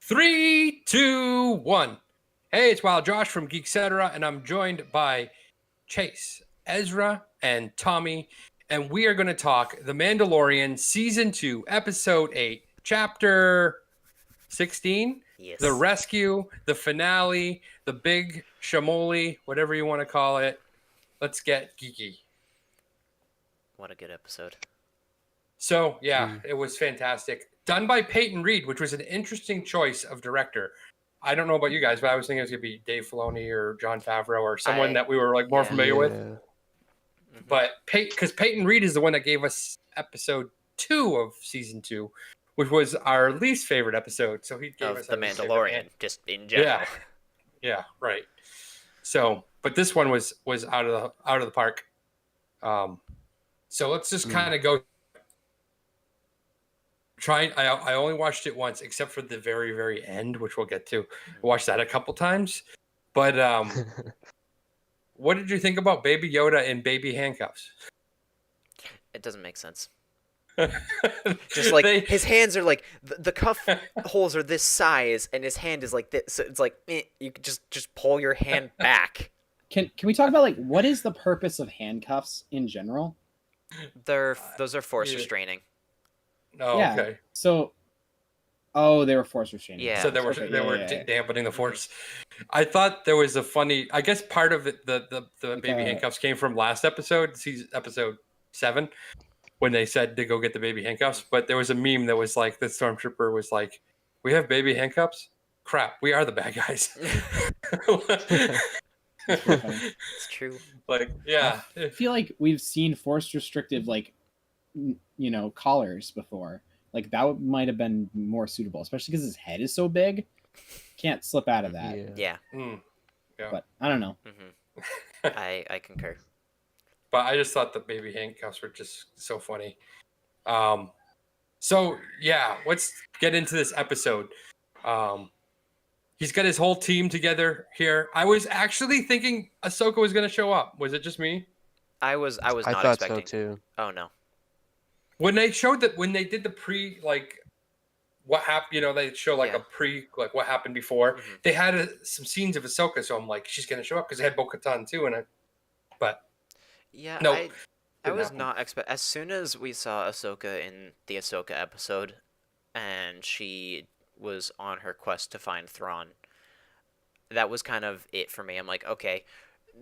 Three, two, one. Hey, it's Wild Josh from Geek-Cetera, and I'm joined by Chase, Ezra, and Tommy, and we are going to talk The Mandalorian Season 2, Episode 8, Chapter 16, Yes. The Rescue, the finale, the big shamoli, whatever you want to call it. Let's get geeky. What a good episode. So, it was fantastic. Done by Peyton Reed, which was an interesting choice of director. I don't know about you guys, but I was thinking it was going to be Dave Filoni or Jon Favreau or someone that we were like more familiar with. Mm-hmm. But because Peyton Reed is the one that gave us episode 2 of season 2, which was our least favorite episode. So he gave us The Mandalorian, just in general. Yeah, right. So, but this one was out of the park. So let's just kind of go. I only watched it once, except for the very, very end, which we'll get to. I watched that a couple times. But what did you think about Baby Yoda in baby handcuffs? It doesn't make sense. Just like his hands are like the cuff holes are this size, and his hand is like this. So it's like you could just pull your hand back. Can we talk about like what is the purpose of handcuffs in general? Those are force restraining. Oh, yeah. Okay. So, they were force restraining. Yeah. So they were dampening the force. I thought there was a funny. I guess part of it, the baby handcuffs came from last episode, episode 7, when they said to go get the baby handcuffs. But there was a meme that was like the stormtrooper was like, "We have baby handcuffs? Crap, we are the bad guys." It's true. Like, yeah. I feel like we've seen force restrictive collars before. Like that might have been more suitable, especially because his head is so big. Can't slip out of that. Yeah. But I don't know. Mm-hmm. I concur. But I just thought the baby handcuffs were just so funny. So yeah, let's get into this episode. He's got his whole team together here. I was actually thinking Ahsoka was going to show up. Was it just me? I was not I thought expecting. so too. Oh no. When they showed that, when they did the pre, like, what happened, they show like a pre, like what happened before. Mm-hmm. They had some scenes of Ahsoka, so I'm like, she's gonna show up because they had Bo-Katan too in it. But yeah, no, I was not expect. As soon as we saw Ahsoka in the Ahsoka episode, and she was on her quest to find Thrawn, that was kind of it for me. I'm like, okay,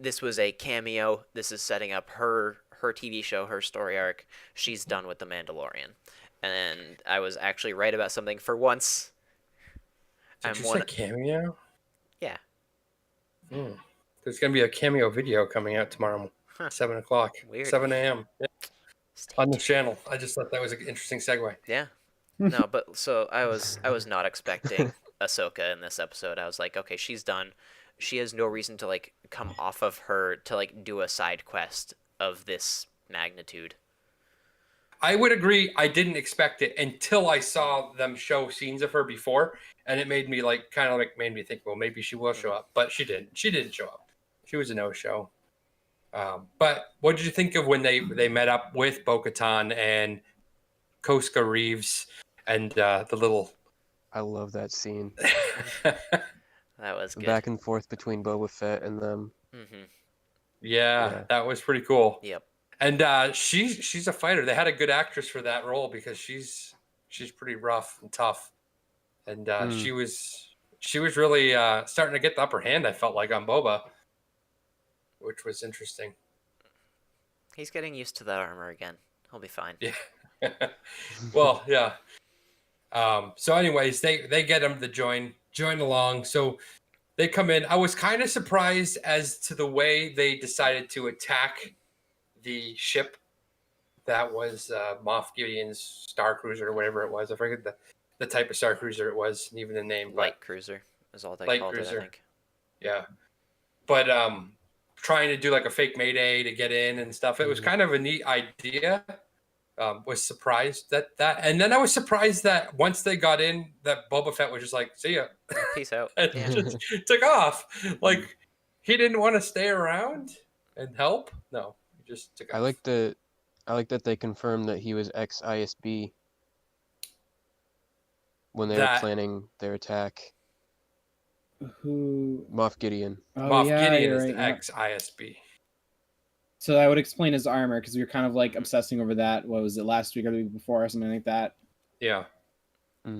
this was a cameo. This is setting up her TV show, her story arc. She's done with The Mandalorian. And I was actually right about something for once. Did you say cameo? Yeah. There's going to be a cameo video coming out tomorrow, 7 o'clock, Weird. 7 a.m. Yeah. On the channel. I just thought that was an interesting segue. Yeah. No, but so I was not expecting Ahsoka in this episode. I was like, okay, she's done. She has no reason to like come off of her to like do a side quest of this magnitude. I would agree. I didn't expect it until I saw them show scenes of her before, and it made me made me think, well, maybe she will show up, but she didn't. She didn't show up. She was a no-show. But what did you think of when they met up with Bo-Katan and Koska Reeves and the little? I love that scene. That was good. Back and forth between Boba Fett and them. Mm-hmm. Yeah, that was pretty cool. Yep. And she's a fighter. They had a good actress for that role because she's pretty rough and tough. And she was really starting to get the upper hand, I felt like, on Boba, which was interesting. He's getting used to that armor again. He'll be fine. Yeah. Well, yeah. So anyways, they get him to join along. So they come in. I was kind of surprised as to the way they decided to attack the ship that was Moff Gideon's Star Cruiser or whatever it was. I forget the type of Star Cruiser it was, and even the name. Light Cruiser is all they called it, I think. Yeah. But trying to do like a fake Mayday to get in and stuff. It was kind of a neat idea. Was surprised that, and then I was surprised that once they got in, that Boba Fett was just like, "See ya, peace out," and just took off. Like he didn't want to stay around and help. No, he just took off. I like that they confirmed that he was ex-ISB. when they were That planning their attack. Who? Moff Gideon. Oh Moff yeah, Gideon you're is right. the Yeah. ex-ISB. So that would explain his armor because we were kind of like Mhm. obsessing over that. What was it, last week or the week before or something like that? Yeah.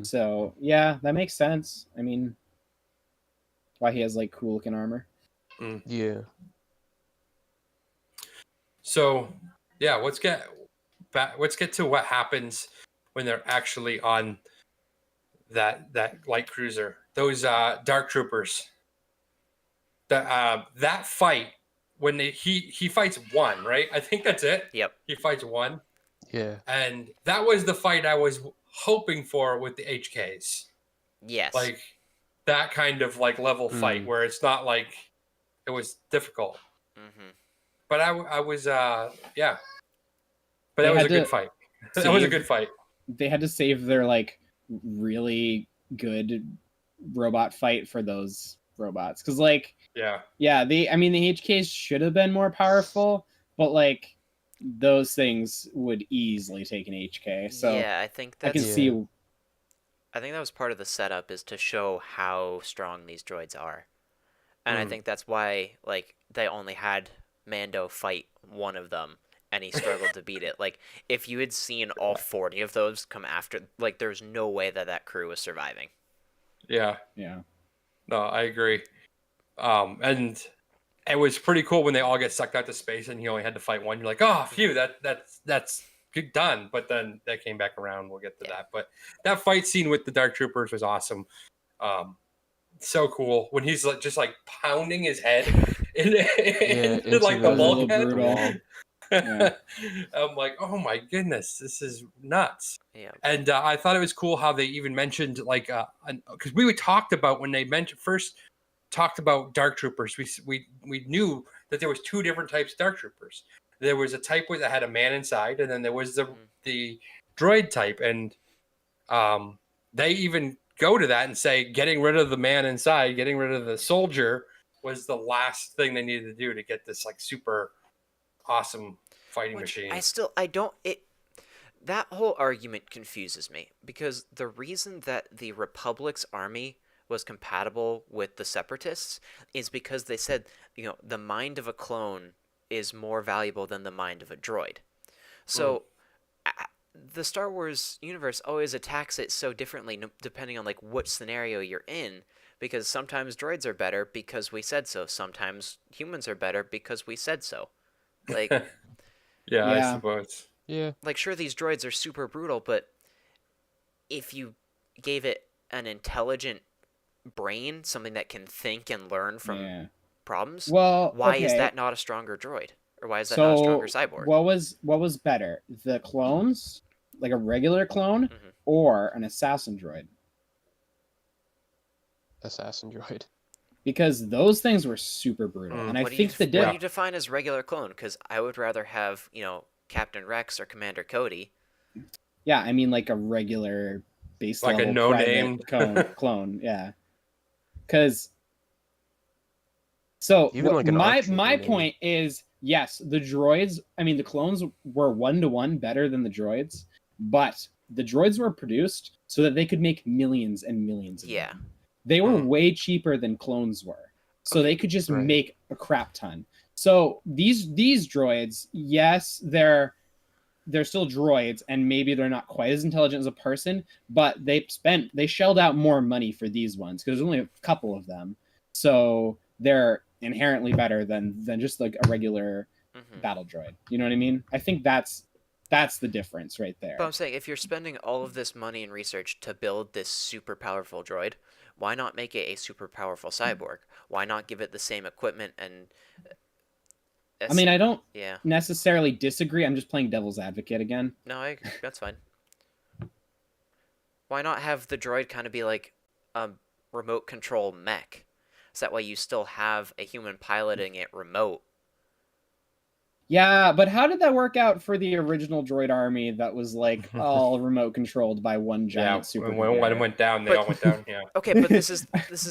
So yeah, that makes sense. I mean, why he has like cool looking armor. Yeah. So yeah, let's get back. Let's get to what happens when they're actually on that light cruiser. Those dark troopers. That fight when he fights one, right? I think that's it. Yep. He fights one, Yeah. and that was the fight I was hoping for with the HKs. Yes. Like that kind of like level fight where it's not like it was difficult. Mm-hmm. But I was yeah. But They that was had a good to fight. That was a save- good fight. They had to save their like really good robot fight for those robots because like Yeah. the HKs should have been more powerful, but like those things would easily take an HK. So yeah, I think I can that's. see. I think that was part of the setup is to show how strong these droids are, and I think that's why like they only had Mando fight one of them, and he struggled to beat it. Like if you had seen all 40 of those come after, like there's no way that crew was surviving. Yeah. Yeah. No, I agree. And it was pretty cool when they all get sucked out to space and he only had to fight one. You're like, oh, phew, that's good done. But then that came back around. We'll get to that. But that fight scene with the Dark Troopers was awesome. So cool when he's like just like pounding his head into like the That was a little bulkhead. brutal. Yeah. I'm like, oh my goodness, this is nuts. Yeah. And I thought it was cool how they even mentioned like because we talked about when they first talked about Dark Troopers, we knew that there was two different types of Dark Troopers. There was a type that had a man inside, and then there was the droid type, and they even go to that and say getting rid of the man inside, getting rid of the soldier was the last thing they needed to do to get this like super awesome fighting machine. That whole argument confuses me because the reason that the Republic's army was compatible with the Separatists is because they said, the mind of a clone is more valuable than the mind of a droid. So the Star Wars universe always attacks it so differently depending on like what scenario you're in, because sometimes droids are better because we said so. Sometimes humans are better because we said so. Like yeah, I Yeah. suppose. Yeah. like sure, these droids are super brutal, but if you gave it an intelligent brain, something that can think and learn from problems, Well, why is okay. that not a stronger droid? Or why is that not a stronger cyborg? What was better, the clones, like a regular clone, or an assassin droid? Assassin droid. Because those things were super brutal, and I What do think what do you define as regular clone? Because I would rather have, Captain Rex or Commander Cody. Yeah, I mean like a regular base Like a level no-name clone, yeah. Because so Even like an my archer, maybe. point is, yes, the droids. I mean, the clones were 1-to-1 better than the droids, but the droids were produced so that they could make millions and millions of them. They were way cheaper than clones were, so they could just make a crap ton. So these droids, yes, they're still droids, and maybe they're not quite as intelligent as a person, but they shelled out more money for these ones because there's only a couple of them, so they're inherently better than just like a regular battle droid. You know what I mean? I think that's the difference right there. But I'm saying, if you're spending all of this money and research to build this super powerful droid, why not make it a super powerful cyborg? Why not give it the same equipment and... I mean, I don't necessarily disagree. I'm just playing devil's advocate again. No, that's fine. Why not have the droid kind of be like a remote control mech? So that way you still have a human piloting it remote. Yeah, but how did that work out for the original droid army that was like all remote controlled by one giant super? When it went down, they all went down. Yeah. Okay, but this is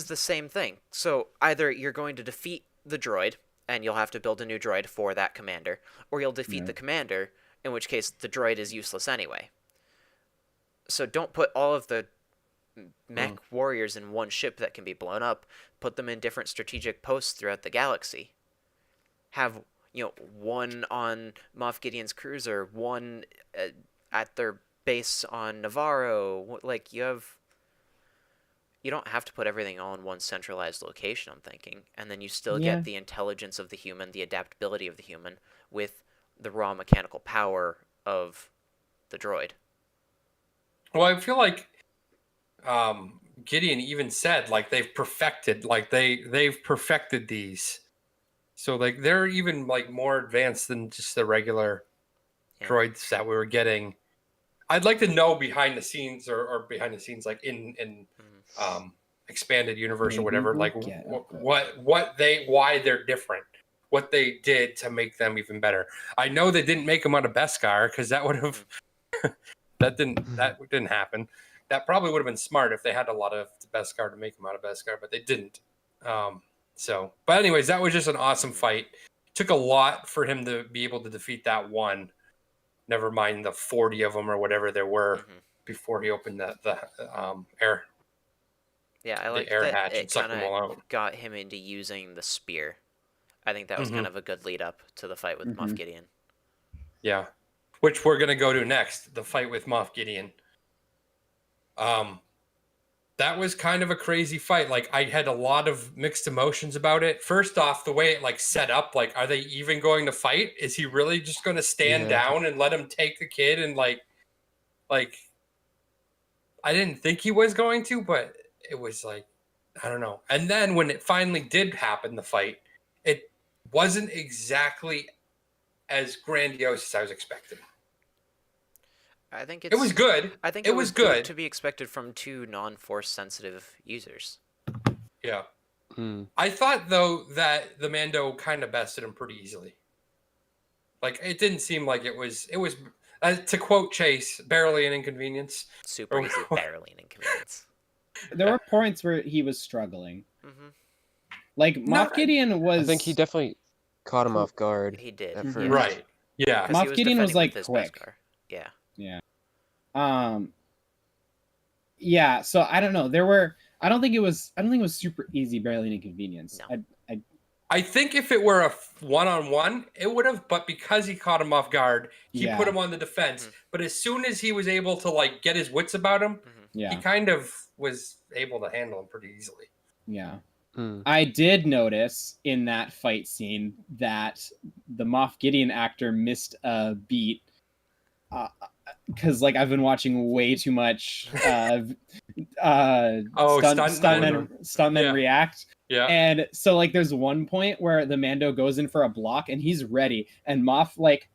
the same thing. So either you're going to defeat the droid, and you'll have to build a new droid for that commander, or you'll defeat the commander, in which case the droid is useless anyway. So don't put all of the mech warriors in one ship that can be blown up, put them in different strategic posts throughout the galaxy. Have, one on Moff Gideon's cruiser, one at their base on Navarro. Like, you don't have to put everything all in one centralized location, I'm thinking. And then you still get the intelligence of the human, the adaptability of the human, with the raw mechanical power of the droid. Well, I feel like Gideon even said like they've perfected these, so like they're even like more advanced than just the regular droids that we were getting. I'd like to know behind the scenes or behind the scenes like in expanded universe or whatever, like why they're different, what they did to make them even better. I know they didn't make them out of Beskar because that would have that didn't happen. That probably would have been smart if they had a lot of Beskar to make them out of Beskar, but they didn't. But anyways, that was just an awesome fight. Took a lot for him to be able to defeat that one. Never mind the 40 of them or whatever there were before he opened the air. Yeah, I like the air that hatch it and sucked them all kind out. of got him into using the spear. I think that was kind of a good lead up to the fight with Moff Gideon. Yeah, which we're gonna go to next, the fight with Moff Gideon. That was kind of a crazy fight. Like I had a lot of mixed emotions about it. First off, the way it like set up, like, are they even going to fight? Is he really just going to stand down and let him take the kid? And like, I didn't think he was going to, but it was like, I don't know. And then when it finally did happen, the fight, it wasn't exactly as grandiose as I was expecting. I think it was good. I think it was good to be expected from two non-force sensitive users. Yeah. I thought though that the Mando kind of bested him pretty easily. Like it didn't seem like it was to quote Chase, barely an inconvenience. Super easy, barely an inconvenience. There were points where he was struggling. Like Moff Gideon was. I think he definitely caught him off guard. He did. At first. Right. Yeah. Moff Gideon was like quick. Beskar. Yeah. Yeah. Yeah. So I don't know. I don't think it was super easy, barely an inconvenience. No. I think if it were a one-on-one, it would have. But because he caught him off guard, he put him on the defense. But as soon as he was able to like get his wits about him, he kind of was able to handle him pretty easily. Yeah. I did notice in that fight scene that the Moff Gideon actor missed a beat. Because like I've been watching way too much stuntmen react. Yeah. And so like there's one point where the Mando goes in for a block and he's ready, and Moff like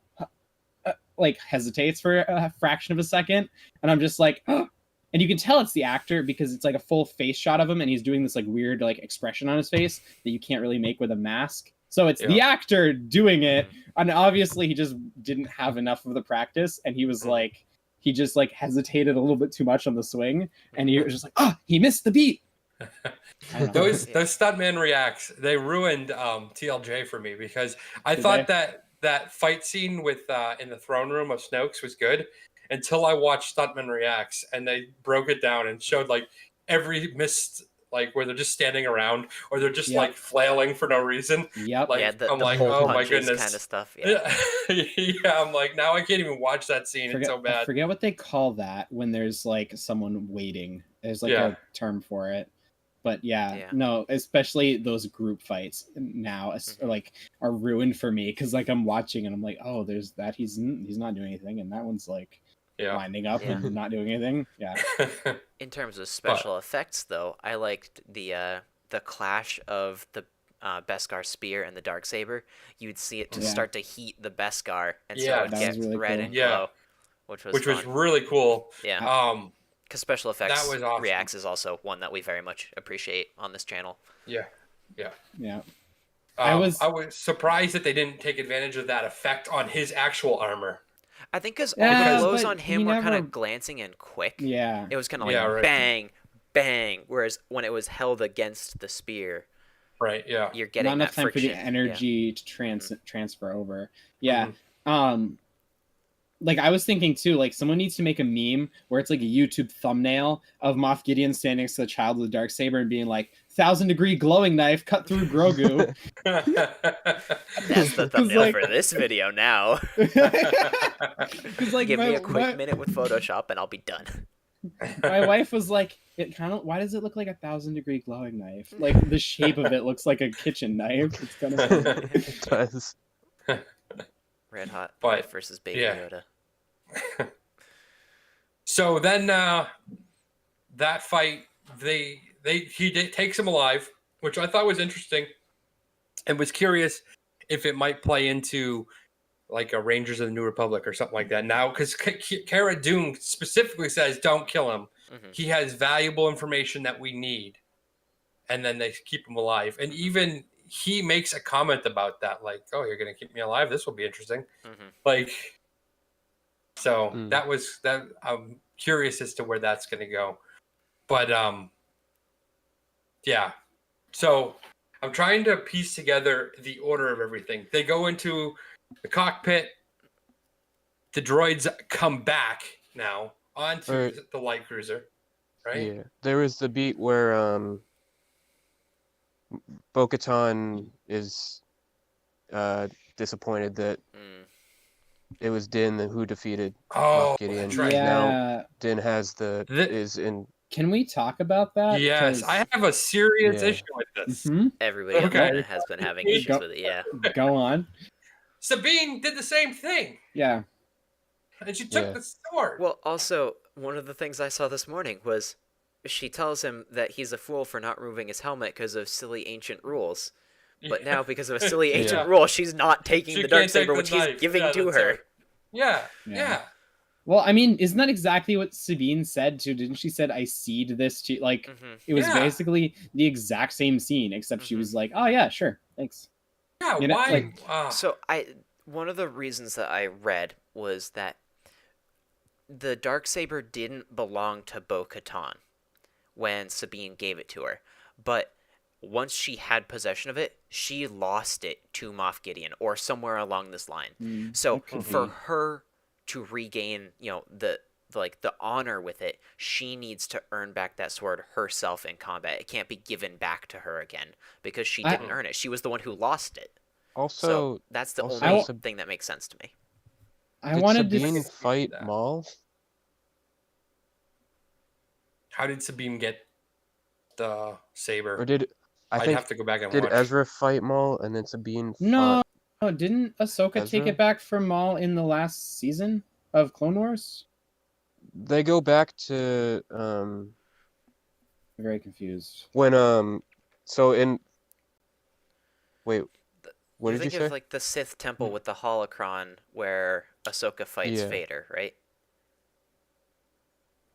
hesitates for a fraction of a second, and I'm just like, oh. And you can tell it's the actor because it's like a full face shot of him and he's doing this like weird like expression on his face that you can't really make with a mask. So it's the actor doing it, and obviously he just didn't have enough of the practice, and he was like, he just like hesitated a little bit too much on the swing, and he was just like, he missed the beat. Those stuntman reacts, they ruined TLJ for me because I thought that fight scene with in the throne room of Snoke's was good until I watched Stuntman Reacts and they broke it down and showed like every missed, like where they're just standing around or they're just like flailing for no reason. Yep. Like, the I'm like, pull oh my punches goodness, kind of stuff. Yeah. Yeah, I'm like, now I can't even watch that scene. It's so bad. I forget what they call that when there's like someone waiting. There's like a term for it. But no, especially those group fights now are ruined for me because like I'm watching and I'm like, oh, there's that he's not doing anything, and that one's like winding up and not doing anything. Yeah. In terms of special effects, though, I liked the clash of the Beskar spear and the Darksaber. You'd see it start to heat the Beskar, and so it gets really red and glow, which was really cool. Yeah. Because special effects awesome. reacts is also one that we very much appreciate on this channel. Yeah. I was surprised that they didn't take advantage of that effect on his actual armor. I think because all the blows on him were kind of glancing and quick. Yeah. It was kind of like bang, bang. Whereas when it was held against the spear, you're getting not enough that time friction. for the energy to transfer over. Yeah. like I was thinking too, like someone needs to make a meme where it's like a YouTube thumbnail of Moff Gideon standing next to the child with the Darksaber and being like, 1,000-degree glowing knife cut through Grogu. That's the 'Cause, thumbnail like- for this video now. Because like Give me a quick minute with Photoshop and I'll be done. my wife was like, it kind of, why does it look like 1,000-degree glowing knife? Like the shape of it looks like a kitchen knife. It's kind of It does. Red Hot But, Wife versus Baby yeah. Yoda. So then that fight, takes him alive, which I thought was interesting, and was curious if it might play into like a Rangers of the New Republic or something like that. Now, because Cara Dune specifically says, "Don't kill him. He has valuable information that we need," and then they keep him alive. And even he makes a comment about that, like, "Oh, you're gonna keep me alive? This will be interesting." Like, so that was that. I'm curious as to where that's gonna go, but yeah. So I'm trying to piece together the order of everything. They go into the cockpit. The droids come back now onto the light cruiser, right? Yeah, there was the beat where Bo-Katan is disappointed that it was Din who defeated Oh, Moff Gideon. that's right. yeah. Now Din has is in. Can we talk about that? Yes, I have a serious Yeah. issue with this. Everybody on the Okay. internet has been having issues with it, yeah. Go on. Sabine did the same thing, Yeah. and she took Yeah. the sword. Well, also, one of the things I saw this morning was she tells him that he's a fool for not removing his helmet because of silly ancient rules. But now, because of a silly ancient rule, she's not taking She the can't take Darksaber, the which knife. he's giving Yeah, to that's her. right. Yeah. Well, I mean, isn't that exactly what Sabine said too? Didn't she said, "I cede this to," like it was basically the exact same scene, except she was like, "Oh yeah, sure, thanks." Yeah, You know, why? like- So one of the reasons that I read was that the Darksaber didn't belong to Bo-Katan when Sabine gave it to her, but once she had possession of it, she lost it to Moff Gideon or somewhere along this line. So for her to regain, the honor with it, she needs to earn back that sword herself in combat. It can't be given back to her again because she didn't earn it. She was the one who lost it. Also, So that's the only thing that makes sense to me. I did wanted Sabine to fight Maul? How did Sabine get the saber? Or did I'd have to go back and did watch. Ezra fight Maul and then Sabine No, fought? didn't Ahsoka take Ezra? it back from Maul in the last season of Clone Wars? They go back to I'm very confused. when so in wait, what you did you think say? of like the Sith temple with the holocron where Ahsoka fights Yeah. Vader, right?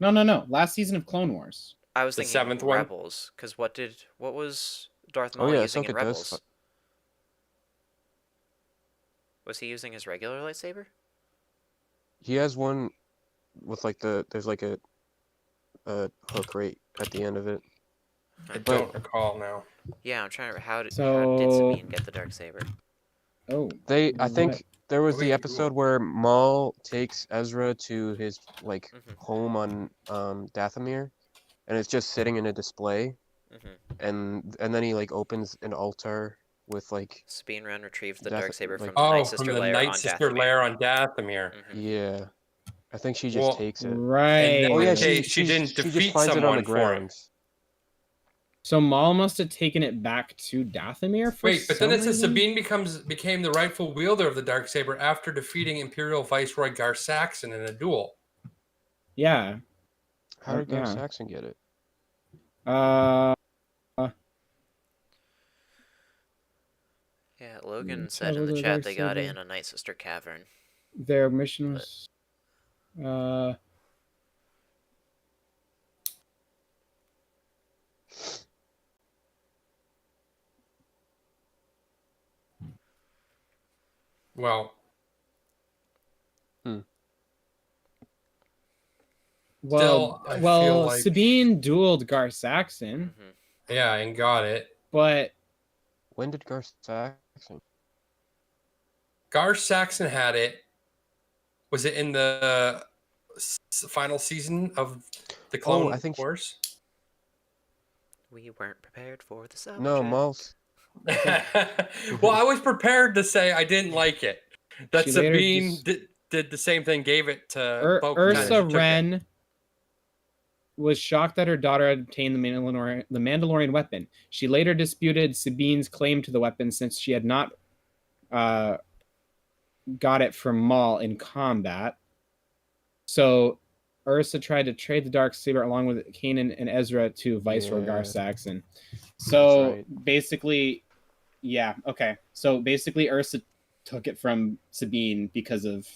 No. Last season of Clone Wars. I was The thinking seventh one? Rebels, because what was Darth Oh Maul yeah, using in Ahsoka does. Rebels? Was he using his regular lightsaber? He has one with like there's like a hook right at the end of it. I don't recall now. Yeah, I'm trying to. How did So- Sabine get the Darksaber? Oh, I think there was the Wait, episode where Maul takes Ezra to his like home on Dathomir, and it's just sitting in a display, and then he like opens an altar with like Sabine Wren retrieved the Dath- Darksaber like- from the Oh, Night from Sister the lair Night on Sister Dathomir. lair on Dathomir. yeah, I think she just Well, takes it. right. And Oh yeah, Okay, she she didn't just defeat finds it on someone the for it. ground. So Maul must have taken it back to Dathomir for Wait, but then some it says reason? Sabine became the rightful wielder of the Darksaber after defeating Imperial Viceroy Gar Saxon in a duel. Yeah. How did Gar Yeah. Saxon get it? Yeah, Logan Let's said have a in the look at chat they got it Darksaber. in a Night Sister cavern. Their mission was Well, well, Still, I feel like- Sabine dueled Gar Saxon, yeah, and got it. but When did Gar Saxon? Gar Saxon had it Was it in the final season of the Clone I think Wars? We weren't prepared for the subject. No, Mal's. Well, I was prepared to say I didn't like it. That She later Sabine did the same thing, gave it to Bo-Katan. Ursa Wren was shocked that her daughter had obtained the Mandalorian weapon. She later disputed Sabine's claim to the weapon since she had not got it from Maul in combat. So Ursa tried to trade the Darksaber along with Kanan and Ezra to Viceroy Gar Saxon. So basically, So basically, Ursa took it from Sabine because of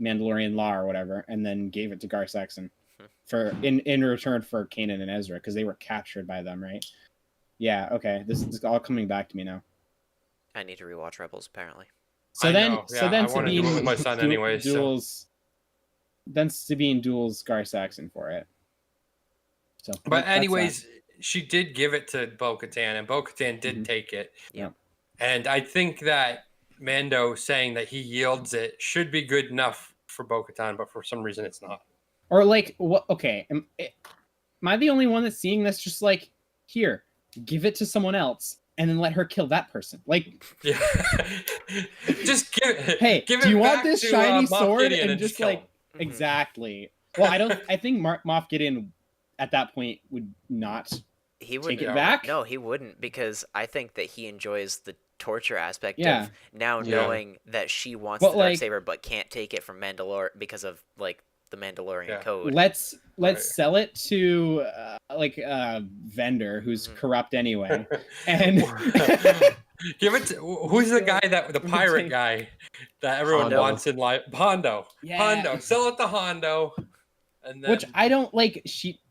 Mandalorian law or whatever, and then gave it to Gar Saxon for in return for Kanan and Ezra because they were captured by them, right? Yeah. Okay. This is all coming back to me now. I need to rewatch Rebels apparently. So then Sabine do it with my son anyway. Duels. Then Sabine duels Gar Saxon for it. So, but anyways, she did give it to Bo-Katan, and Bo-Katan did take it. Yeah. And I think that Mando saying that he yields it should be good enough for Bo-Katan, but for some reason it's not. Or like, what? Okay, am I the only one that's seeing this? Just like, here, give it to someone else, and then let her kill that person. Like, yeah, just give. Hey, give do you it want back this to, shiny Moff sword Gideon and just kill like him. exactly? Well, I think Moff Gideon at that point would not He would take it back. No, he wouldn't, because I think that he enjoys the torture aspect Yeah. of now knowing that she wants But, the like- Darksaber but can't take it from Mandalore because of like the Mandalorian code. Let's sell it to like a vendor who's corrupt anyway, and give it to who's the guy the pirate guy that everyone Hondo. wants in life? Hondo. Yeah. Hondo. Sell it to Hondo. And then, which I don't like.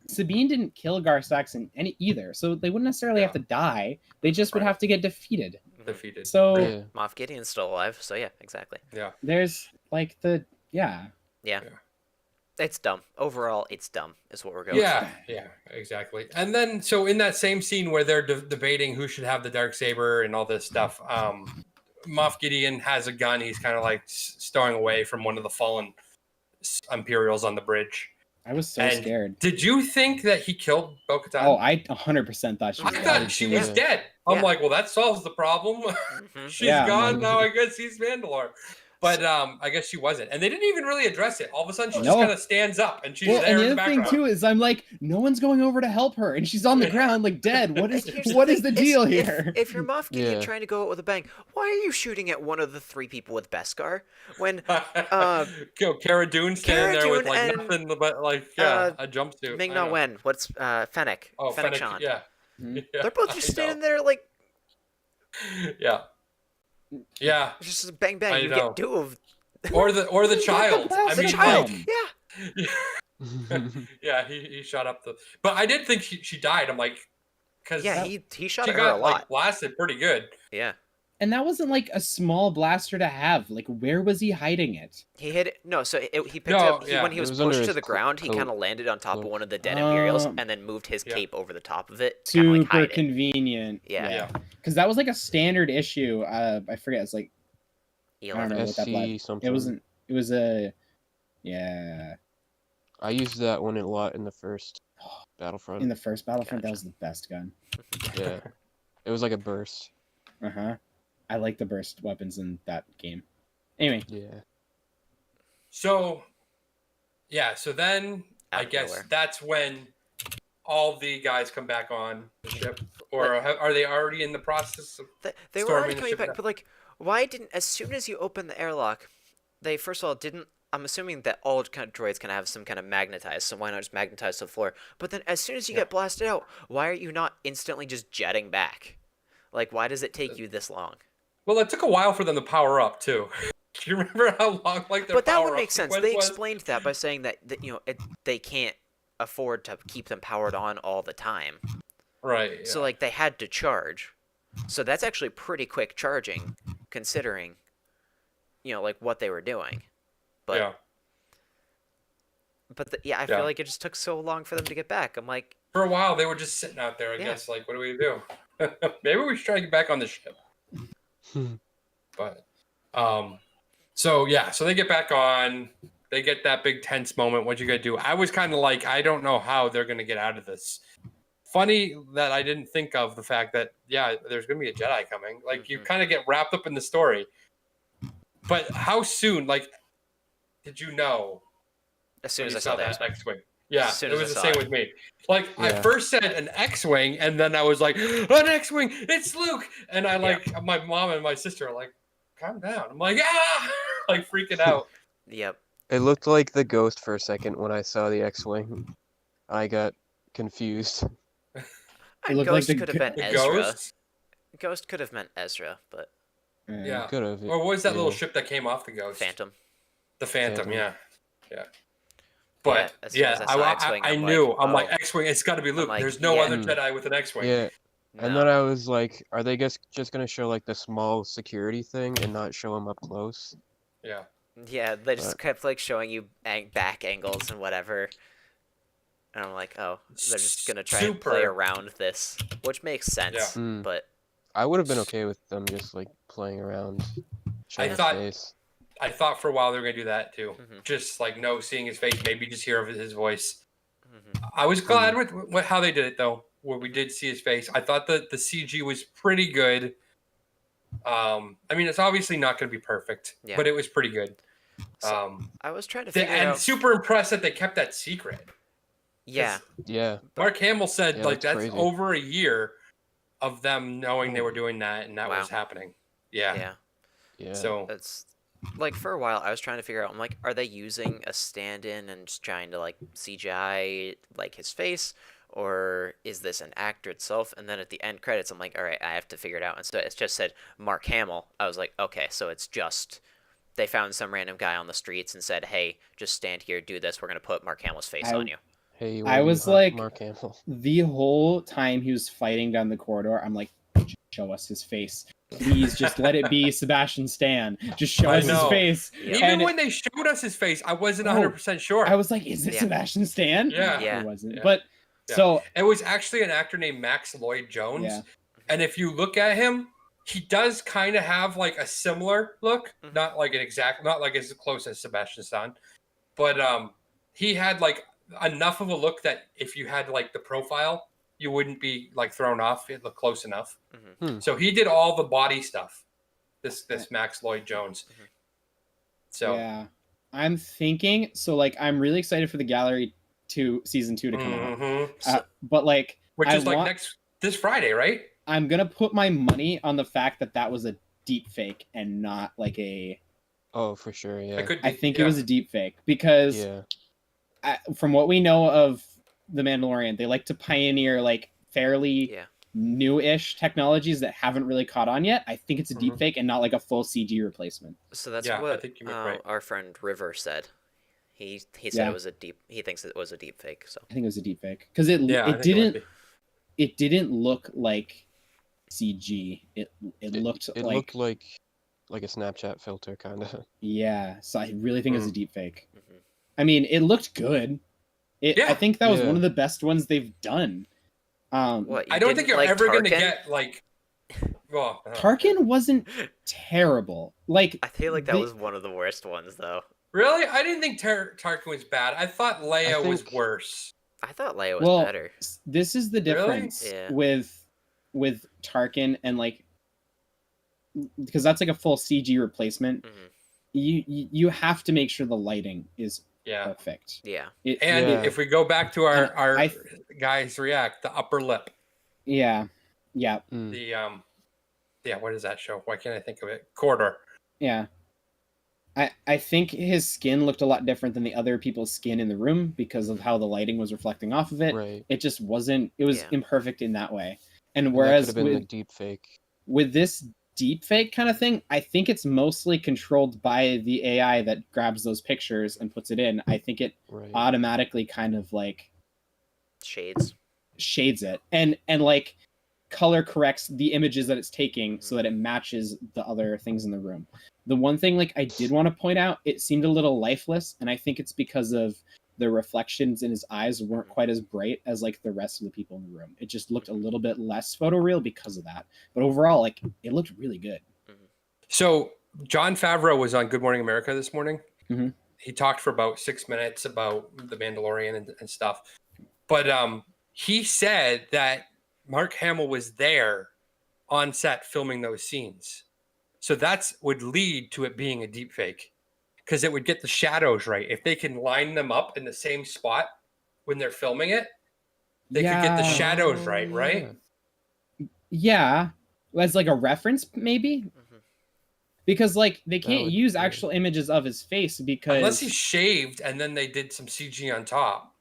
Sabine didn't kill Gar Saxon either, so they wouldn't necessarily have to die. They just would have to get defeated. defeated. So Moff Gideon's still alive, so yeah, exactly. Yeah. there's like Yeah. It's dumb. Overall, it's dumb, is what we're going Yeah, exactly. And then, so in that same scene where they're debating who should have the Darksaber and all this stuff, Moff Gideon has a gun. He's kind of like stowing away from one of the fallen Imperials on the bridge. I was so scared. Did you think that he killed Bo-Katan? Oh, I 100% thought she was dead. I thought she was dead. I'm like, well, that solves the problem. She's gone now. I guess he's Mandalore. But I guess she wasn't, and they didn't even really address it. All of a sudden, she just kind of stands up, and she's there and in the the other thing background. too is, I'm like, no one's going over to help her, and she's on the ground, like dead. What is the deal here? If you're Moff Gideon trying to go out with a bang, why are you shooting at one of the three people with Beskar when Cara Dune standing there with like nothing but like a jumpsuit? Ming-Na Wen, what's Fennec? Oh, Fennec Shan. Yeah. They're both just standing there like. Yeah. It's just bang bang. You get two of. Or the child. The child. Yeah, he shot up the. But I did think she died. I'm like, because he shot she her got a lot. like blasted pretty good. Yeah. And that wasn't like a small blaster to have. Like, where was he hiding it? He hit it. No, so he picked it up when he was pushed to the ground. He kind of landed on top of one of the dead Imperials and then moved his cape over the top of it. Super like convenient. Yeah. Because that was like a standard issue. I forget. It's like I don't know what that blood. Something. It wasn't. It was a. Yeah. I used that one a lot in the first Battlefront. In the first Battlefront, that was the best gun. Yeah. It was like a burst. I like the burst weapons in that game. Anyway. Yeah. So then I guess that's when all the guys come back on the ship, or are they already in the process of they were already coming back, but like, why didn't, as soon as you open the airlock, they first of all didn't, I'm assuming that all kind of droids kind of have some kind of magnetize, so why not just magnetize to the floor? But then as soon as you get blasted out, why are you not instantly just jetting back? Like, why does it take you this long? Well, it took a while for them to power up too. Do you remember how long like their But that power would up make sense. sequence They was? explained that by saying that they can't afford to keep them powered on all the time. Right. Yeah. So like they had to charge. So that's actually pretty quick charging, considering, like what they were doing. But yeah. But I feel like it just took so long for them to get back. I'm like, for a while they were just sitting out there. I guess like, what do we do? Maybe we should try to get back on the ship. But So yeah, so they get back on. They get that big tense moment. What you gonna do? I was kind of like, I don't know how they're gonna get out of this. Funny that I didn't think of the fact that there's gonna be a Jedi coming. Like you kind of get wrapped up in the story. But how soon? Like, did you know? As soon When as you I saw that that. X-wing. Yeah, As soon it as I was the saw same it. with me. Like I Yeah. first said an X-wing, and then I was like, an X-wing, it's Luke, and I my mom and my sister are like, calm down. I'm like, like freaking out. Yep. It looked like the Ghost for a second when I saw the X-wing. I got confused. It looked Ghost like could have been The Ezra. ghosts. Ghost could have meant Ezra, but Yeah. Could have. Or what was that little ship that came off the ghost? Phantom. The Phantom. Phantom. Yeah. But as soon as I saw X-Wing, I I'm knew. like, I'm like oh. X-wing. It's got to be Luke. like, There's no yeah. other Jedi with an X-wing. Yeah. And No. then I was like, are they just gonna show like the small security thing and not show him up close? Yeah. Yeah, they just kept like showing you back angles and whatever. And I'm like, oh, they're just gonna try and play around this, which makes sense. Yeah. But I would have been okay with them just like playing around. Showing his face. I thought for a while they were gonna do that too. Just like no seeing his face, maybe just hear his voice. I was glad with how they did it though, where we did see his face. I thought that the CG was pretty good. I mean, it's obviously not going to be perfect, but it was pretty good. So I was trying to figure out. Super impressed that they kept that secret. Yeah. Yeah. Mark Hamill said like that's crazy. over a year of them knowing they were doing that and that was happening. Yeah. So it's like for a while I was trying to figure out. I'm like, are they using a stand-in and just trying to like CGI like his face, or is this an actor itself? And then at the end credits, I'm like, all right, I have to figure it out. And so it just said Mark Hamill. I was like, okay, so it's just they found some random guy on the streets and said, hey, just stand here, do this. We're gonna put Mark Hamill's face on you. Hey, I was like, Mark Hamill. The whole time he was fighting down the corridor, I'm like, show us his face. Please just let it be Sebastian Stan. Just show us his face. Even when they showed us his face, I wasn't 100% sure. I was like, is it Sebastian Stan? Yeah. It wasn't. But so it was actually an actor named Max Lloyd Jones. Yeah. And if you look at him, he does kind of have like a similar look, not like as close as Sebastian Stan, but he had like enough of a look that if you had like the profile, you wouldn't be like thrown off. It looked close enough. So he did all the body stuff. This Max Lloyd Jones. So yeah, I'm thinking. So like, I'm really excited for the Gallery season 2 to come out. But like, which is like this Friday, right? I'm gonna put my money on the fact that was a deep fake and not like a. Oh, for sure. Yeah. I think it was a deep fake because from what we know of The Mandalorian, they like to pioneer like fairly new-ish technologies that haven't really caught on yet. I think it's a deep fake and not like a full CG replacement. So that's what our friend River said. He said it was a deep. He thinks it was a deep fake. So I think it was a deep fake because it didn't look like CG. It looked like a Snapchat filter kind of. Yeah, so I really think it was a deep fake. I memean, it looked good. I think that was one of the best ones they've done. I don't think you're ever going to get like. Well, Tarkin wasn't terrible. Like I feel like that was one of the worst ones, though. Really, I didn't think Tarkin was bad. I thought Leia was worse. I thought Leia was better. This is the difference with Tarkin and like, because that's like a full CG replacement. You have to make sure the lighting is perfect. Yeah. If we go back to our guys react, the upper lip. Yeah. The what is that show? Why can't I think of it? Corridor. Yeah. I think his skin looked a lot different than the other people's skin in the room because of how the lighting was reflecting off of it. Right. It just wasn't. It was imperfect in that way. And That whereas could have been the deep fake. With this deep fake kind of thing, I think it's mostly controlled by the AI that grabs those pictures and puts it in. I think it automatically kind of like shades it and like color corrects the images that it's taking so that it matches the other things in the room. The one thing like I did want to point out, it seemed a little lifeless, and I think it's because of the reflections in his eyes weren't quite as bright as like the rest of the people in the room. It just looked a little bit less photoreal because of that. But overall, like it looked really good. So John Favreau was on Good Morning America this morning. Mm-hmm. He talked for about 6 minutes about the Mandalorian and stuff. But he said that Mark Hamill was there on set filming those scenes. So that's would lead to it being a deep fake because it would get the shadows right. If they can line them up in the same spot when they're filming it, they could get the shadows right? Yeah. As like a reference, maybe? Because like they can't use actual images of his face because unless he shaved and then they did some CG on top.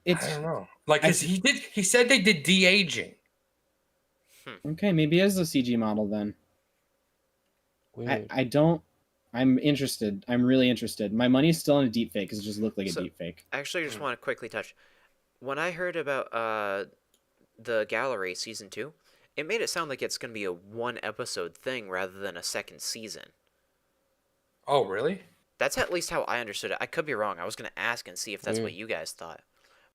It's I don't know. Like he said they did de-aging. Okay, maybe it is a CG model then. Weird. I'm interested. I'm really interested. My money's still on a deep fake because it just looked like a deep fake. Actually, I just want to quickly touch. When I heard about the Gallery season 2, it made it sound like it's going to be a 1-episode thing rather than a second season. Oh, really? That's at least how I understood it. I could be wrong. I was going to ask and see if that's what you guys thought.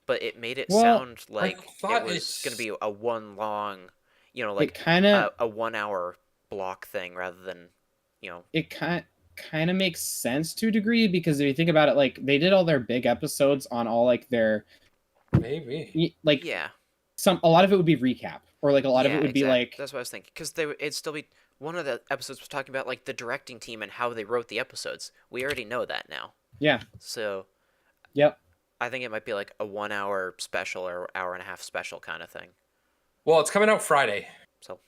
But it made it sound like it was going to be a one long, like a 1 hour block thing rather than, It kind of makes sense to a degree because if you think about it, like they did all their big episodes on all like their like a lot of it would be recap or like a lot of it would be like that's what I was thinking because it'd still be one of the episodes was talking about like the directing team and how they wrote the episodes. We already know that now. Yeah. So. Yep. I think it might be like a 1 hour special or hour and a half special kind of thing. Well, it's coming out Friday.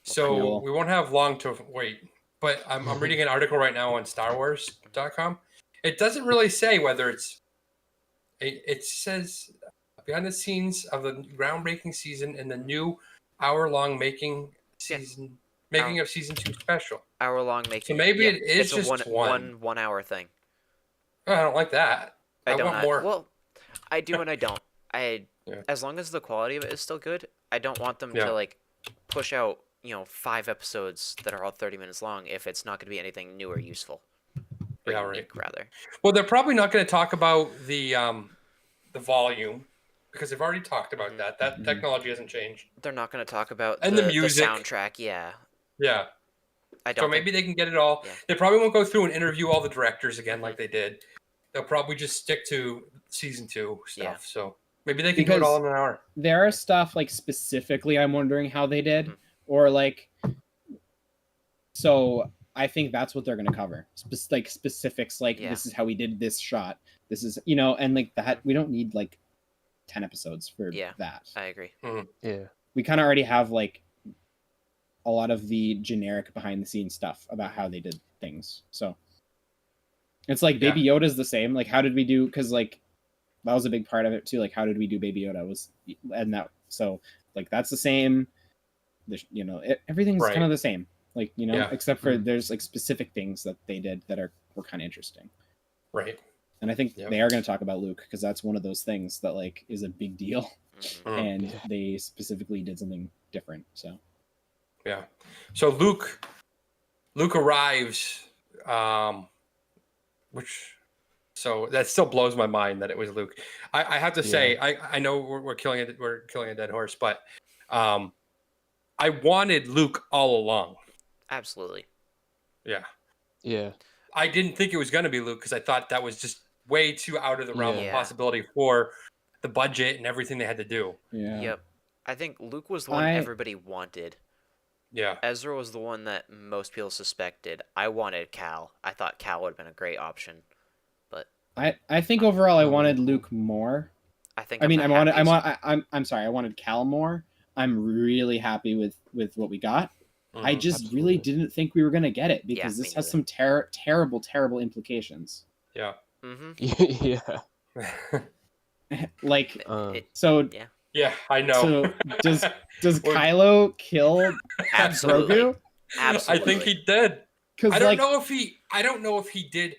So we won't have long to wait. But I'm reading an article right now on StarWars.com. It doesn't really say whether it says behind the scenes of the groundbreaking season and the new hour-long making of season 2 special. Hour-long making. So maybe it is just a 1 hour thing. I don't like that. I want more. Well, I do and I don't. As long as the quality of it is still good, I don't want them to like push out 5 episodes that are all 30 minutes long if it's not going to be anything new or useful. Or unique, rather. Well, they're probably not going to talk about the volume because they've already talked about that. That technology hasn't changed. They're not going to talk about the music, the soundtrack. Yeah. I don't. So maybe they can get it all. Yeah. They probably won't go through and interview all the directors again like they did. They'll probably just stick to season 2 stuff. Yeah. So maybe they can do it all in an hour. There are stuff like specifically I'm wondering how they did, or like. So I think that's what they're going to cover. Like specifics, like this is how we did this shot. This is and like that. We don't need like 10 episodes for that. I agree. Yeah. We kind of already have like a lot of the generic behind the scenes stuff about how they did things. So. It's like Baby Yoda's the same. Like, how did we do? Because like, that was a big part of it too. Like, how did we do Baby Yoda? So like that's the same. Everything's kind of the same. Like except for there's like specific things that they did that were kind of interesting. Right. And I think they are going to talk about Luke because that's one of those things that like is a big deal, and they specifically did something different. So. Yeah. So Luke arrives. So that still blows my mind that it was Luke. I have to say, I know we're killing a dead horse, but I wanted Luke all along. Absolutely. Yeah. Yeah. I didn't think it was going to be Luke because I thought that was just way too out of the realm of possibility for the budget and everything they had to do. Yeah. Yep. I think Luke was the one everybody wanted. Yeah. Ezra was the one that most people suspected. I wanted Cal. I thought Cal would have been a great option, but I think overall I wanted Luke more. I'm sorry. I wanted Cal more. I'm really happy with what we got. I just really didn't think we were gonna get it because this has some terrible terrible implications. Yeah. Yeah. Like so. Yeah, I know. So does Kylo kill Grogu? Absolutely. I think he did. I don't know if he did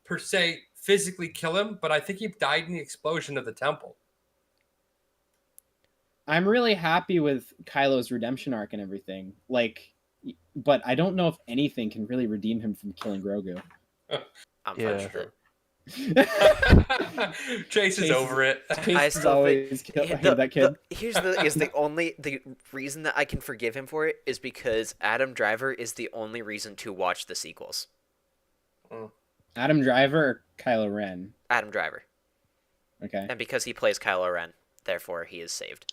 per se physically kill him, but I think he died in the explosion of the temple. I'm really happy with Kylo's redemption arc and everything. Like, but I don't know if anything can really redeem him from killing Grogu. I'm fine with it. Chase is over it. Chase I is still always hated that kid. The reason that I can forgive him for it is because Adam Driver is the only reason to watch the sequels. Adam Driver or Kylo Ren? Adam Driver. Okay. And because he plays Kylo Ren, therefore he is saved.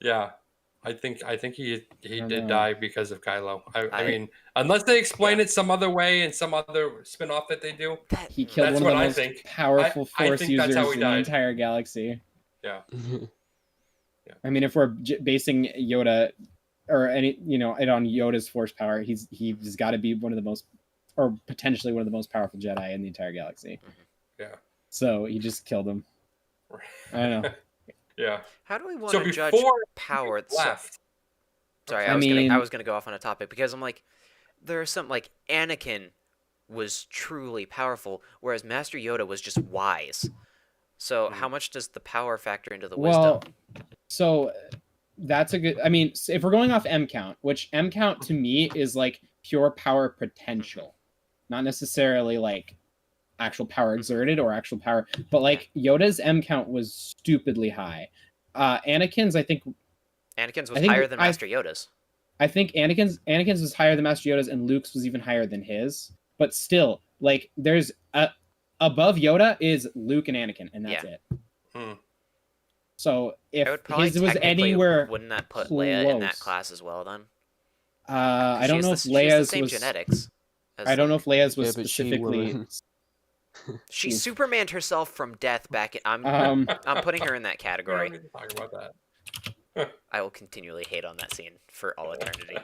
Yeah, I think he did know. die because of Kylo. I mean, unless they explain it some other way and some other spin-off that they do. He killed That's one of what the I most think. powerful I Force think that's users how he in the died. entire galaxy. Yeah. I mean, if we're basing Yoda or it on Yoda's Force power, he's got to be one of the most, or potentially one of the most powerful Jedi in the entire galaxy. Yeah. So he just killed him. I don't know. Yeah. How do we want So to judge before power? left. Sorry, Okay. I was gonna go off on a topic because I'm like, there are some like Anakin was truly powerful, whereas Master Yoda was just wise. So how much does the power factor into the wisdom? So that's a good. I mean, if we're going off M count, which M count to me is like pure power potential, not necessarily like actual power exerted or actual power, but like Yoda's M count was stupidly high. Anakin's Was higher than Master Yoda's. I think Anakin's was higher than Master Yoda's, and Luke's was even higher than his. But still, like, there's above Yoda is Luke and Anakin, and that's it. So if his was anywhere, wouldn't that put close. Leia in that class as well then? I don't know if She's Leia's the same was genetics. I don't know if Leia's was Yeah, but specifically. She Supermaned herself from death back in. I'm putting her in that category. We don't need to talk about that. I will continually hate on that scene for all eternity.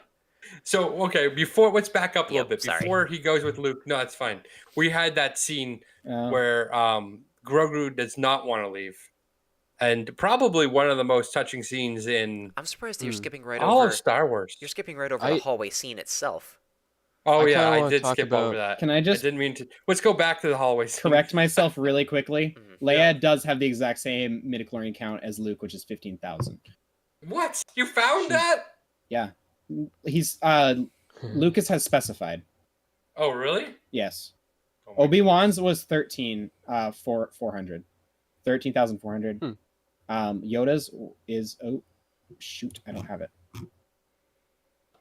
So, okay, let's back up a little bit. Before he goes with Luke, no, that's fine. We had that scene where Grogu does not want to leave. And probably one of the most touching scenes in... I'm surprised that you're skipping right all over... of Star Wars. You're skipping right over the hallway scene itself. Oh, I yeah, kinda I did wanna skip talk over that. Can I just... I didn't mean to... Let's go back to the hallway scene. Correct myself really quickly. Leia does have the exact same midichlorian count as Luke, which is 15,000. What? You found that? Yeah. He's Lucas has specified. Oh, really? Yes. Oh Obi-Wan's was 13,400. 13,400. Yoda's is shoot, I don't have it.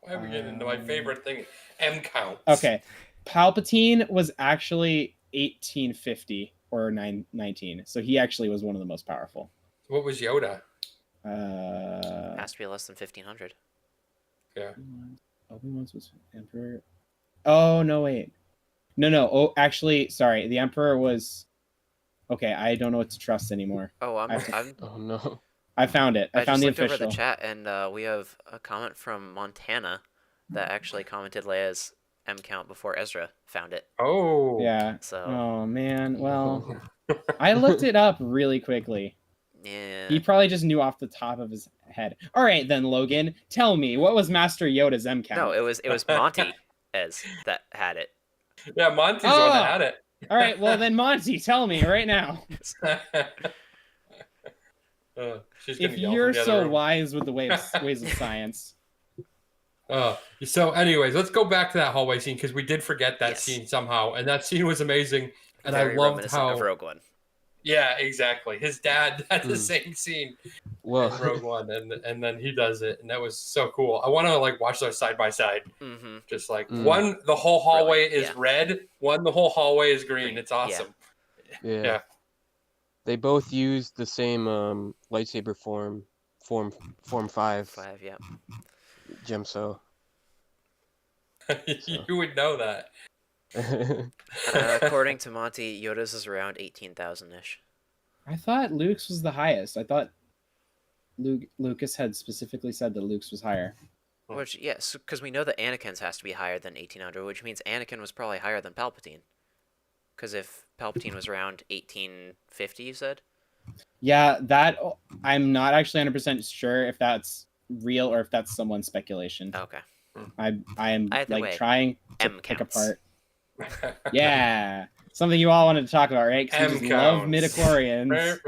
Why are we getting into my favorite thing? M counts. Okay. Palpatine was actually 1850 or 919. So he actually was one of the most powerful. What was Yoda? Has to be less than 1,500. Yeah. Obi-Wan's was Emperor. Oh, no, wait. No. Oh, actually, sorry. The Emperor was... Okay, I don't know what to trust anymore. Oh, Oh, no. I found it. I found the official. I just looked over the chat, and we have a comment from Montana that actually commented Leia's M count before Ezra found it. Oh. Yeah. So. Oh, man. Well, I looked it up really quickly. Yeah. He probably just knew off the top of his head. All right, then, Logan. Tell me, what was Master Yoda's M count? No, it was Monty that had it. Yeah, Monty's the one that had it. All right, well then, Monty, tell me right now. If you're so wise with the ways of science. So anyways, let's go back to that hallway scene because we did forget that scene somehow, and that scene was amazing, and Very I loved how of Rogue One. Yeah, exactly. His dad had the same scene in Rogue One, and then he does it, and that was so cool. I want to like watch those side by side, just like one the whole hallway is red, one the whole hallway is green. It's awesome. Yeah. They both use the same lightsaber form 5. Yeah. Gemso. You would know that. According to Monty, Yoda's is around 18,000-ish. I thought Luke's was the highest. I thought Lucas had specifically said that Luke's was higher. Which, yes, because we know that Anakin's has to be higher than 1,800, which means Anakin was probably higher than Palpatine. Because if Palpatine was around 1850, you said? Yeah, that I'm not actually 100% sure if that's real or if that's someone's speculation. Okay. I am like trying to pick apart. Yeah, something you all wanted to talk about, right? Because you just love midichlorians.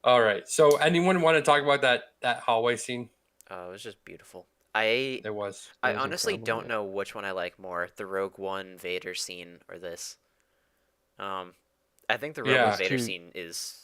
All right. So, anyone want to talk about that hallway scene? Oh, it was just beautiful. There was. I was honestly incredible, don't yeah. know which one I like more, the Rogue One Vader scene or this. I think the Rogue Yeah. One Vader Two- scene is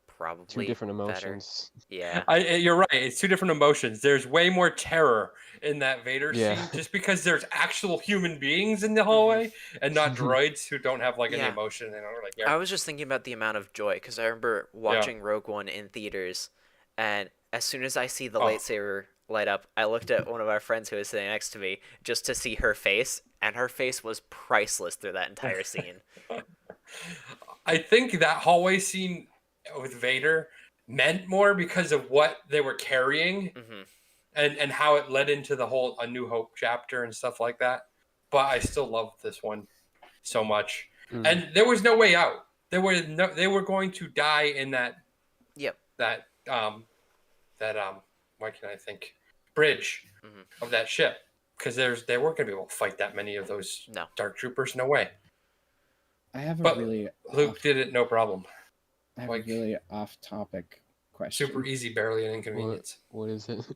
probably Two different better. emotions. Yeah. You're right. It's two different emotions. There's way more terror in that Vader Yeah. scene, just because there's actual human beings in the hallway and not droids who don't have like any Yeah. emotion and don't really I care. was just thinking about the amount of joy because I remember watching Rogue One in theaters, and as soon as I see the Oh. lightsaber light up, I looked at one of our friends who was sitting next to me just to see her face, and her face was priceless through that entire scene. I think that hallway scene with Vader meant more because of what they were carrying Hmm. and how it led into the whole A New Hope chapter and stuff like that. But I still love this one so much. Mm. And there was no way out. They were going to die in that Yep. why can I think, bridge Mhm. of that ship, because they weren't going to be able to fight that many of those No. dark troopers. No way. I have a But really Luke did it no problem. I have like- a really off-topic question. Super easy, barely an inconvenience. What is it?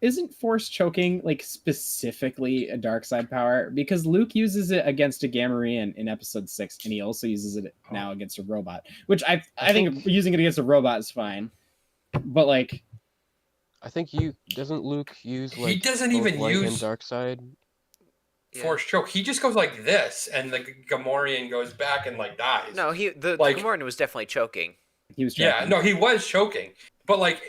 Isn't force choking like specifically a dark side power? Because Luke uses it against a Gamorrean in episode 6, and he also uses it now against a robot. Which I think using it against a robot is fine. But like, I think doesn't Luke use He like doesn't both even light and use dark side? Yeah. force choke. He just goes like this, and the Gamorrean goes back and like dies. No, the Like- Gamorrean was definitely choking. he was choking. Yeah, no, he was choking, but like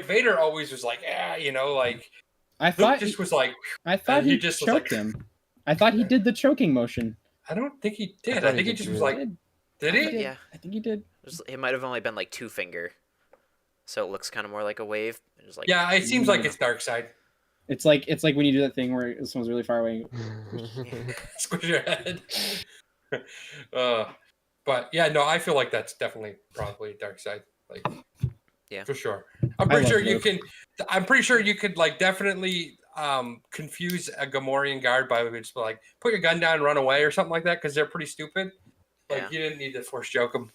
Vader always was like, like I Luke thought just was like, I thought he he just just was choked like- him. I thought he did the choking motion. I don't think he did. thought I he think he did just too. was like, did I he? think- Yeah. I think he did. It might have only been like 2-finger, so it looks kind of more like a wave. It was like, Yeah, it seems like it's dark side. It's like when you do that thing where someone's really far away. Squish your head. But yeah, no, I feel like that's definitely probably dark side. Like, Yeah. for sure. I'm pretty love sure you Luke. can. I'm pretty sure you could like definitely confuse a Gamorrean guard by just like put your gun down and run away or something like that, because they're pretty stupid. Like Yeah. you didn't need to force choke them.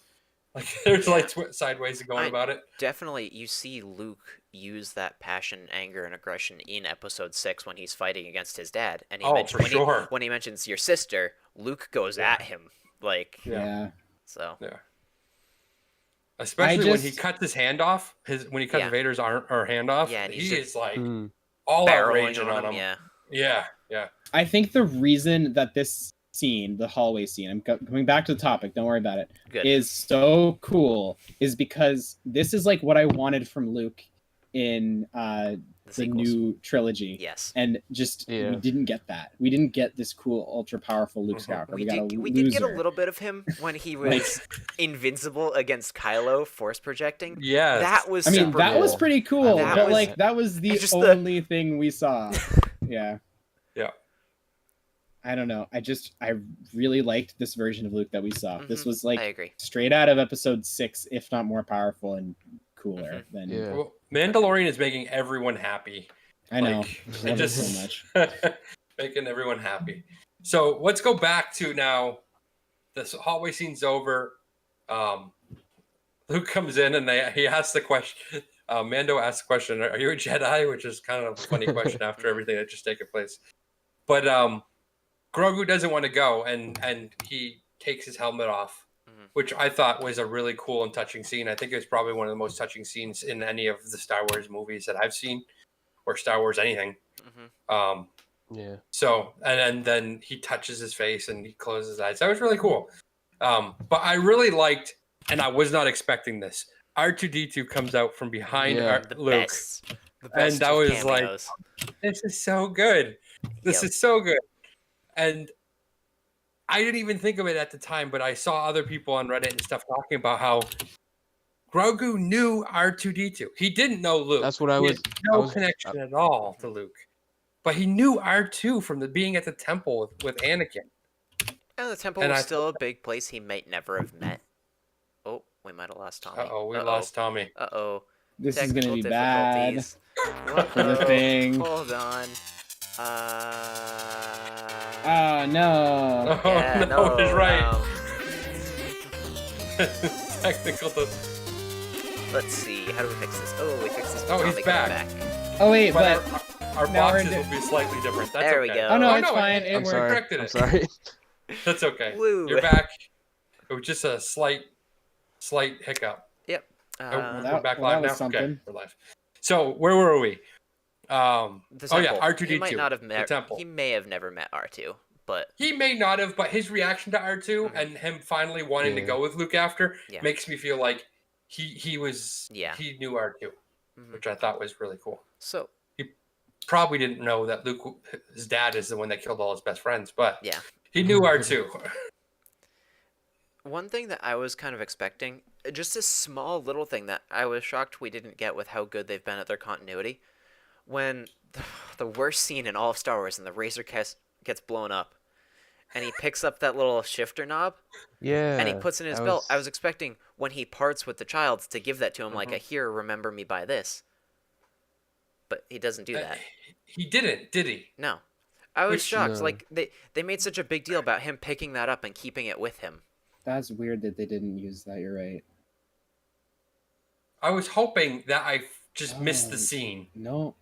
Like there's like sideways of going about it. definitely you see Luke use that passion, anger, and aggression in episode 6 when he's fighting against his dad, and he Oh, mentioned for sure. when he mentions your sister, Luke goes Yeah. at him like Yeah. so. Yeah. Especially when he just- cuts his hand off, when he cuts Yeah. Vader's arm or hand off, Yeah, and he he's is like Mm. all out Barreling raging on on him, him. yeah. Yeah, yeah. I think the reason that this scene, the hallway scene, I'm coming back to the topic, don't worry about it, Good. is so cool is because this is like what I wanted from Luke in the sequels. new trilogy. Yes. And just Yeah. we didn't get that. We didn't get this cool, ultra powerful Luke Mhm. Skywalker. We got did, a we did get a loser. little bit of him when he was Like- invincible against Kylo, force projecting. Yes. That was I mean, super that was cool. pretty cool, That but was- like that was the just the- only thing we saw. Yeah. Yeah. I don't know. I really liked this version of Luke that we saw. This Mhm. was I like agree. straight out of episode 6, if not more powerful and cooler Mhm. than Yeah. Well, Mandalorian is making everyone happy. I know. Like, I it love it just so much. making everyone happy. So let's go back to now. This hallway scene's over. Luke comes in and he asks the question. Mando asks the question, "Are you a Jedi?" Which is kind of a funny question after everything that just taken place. But Grogu doesn't want to go, and he takes his helmet off, Mhm. which I thought was a really cool and touching scene. I think it was probably one of the most touching scenes in any of the Star Wars movies that I've seen, or Star Wars anything. Mhm. Yeah. So, and then he touches his face and he closes his eyes. That was really cool. But I really liked, and I was not expecting this. R2D2 comes out from behind Yeah. The Luke. best. The And best that of was like- cameos. This is so good. This Yep. is so good. And I didn't even think of it at the time, but I saw other people on Reddit and stuff talking about how Grogu knew R2D2. He didn't know Luke. That's what I He was. had no I was- connection at all to Luke. But he knew R2 from being at the temple with Anakin. And the temple and was I still a big place he might never have met. Oh, we might have lost Tommy. Uh-oh, we lost Tommy. Uh-oh. This is gonna Technical be bad difficulties. for the Uh-oh. thing. Hold on. Oh no. Oh, Yeah, no, he's right. um, Technical. Let's see. How do we fix this? Oh, we fix this. Oh, he's make it back. Oh wait, But but our now we're boxes will be slightly different. That's There we okay. go. oh no, Oh, it's fine. It It I'm worked. sorry. corrected I'm it. sorry. That's okay. Woo. You're back. It was just a slight hiccup. Yep. We're back well, that live was now. something. Okay, we're live. So where were we? The Oh yeah, temple. R2D2. He might not have the met. temple. He may have never met R2, but He may not have, but his reaction to R2 Mhm. and him finally wanting to Yeah. go with Luke after Yeah. makes me feel like he was Yeah. he knew R2, Mhm. which I thought was really cool. So Probably didn't know that Luke, his dad, is the one that killed all his best friends, but yeah. he knew R2. One thing that I was kind of expecting, just a small little thing that I was shocked we didn't get with how good they've been at their continuity, when the worst scene in all of Star Wars and the Razor gets blown up, and he picks up that little shifter knob, Yeah. and he puts it in his belt. I was expecting when he parts with the child to give that to him like a here, remember me by this. But he doesn't do that. He didn't, did he? No. I was Which- shocked. No. Like they made such a big deal about him picking that up and keeping it with him. That's weird that they didn't use that. You're right. I was hoping that I just missed the Oh. scene, No.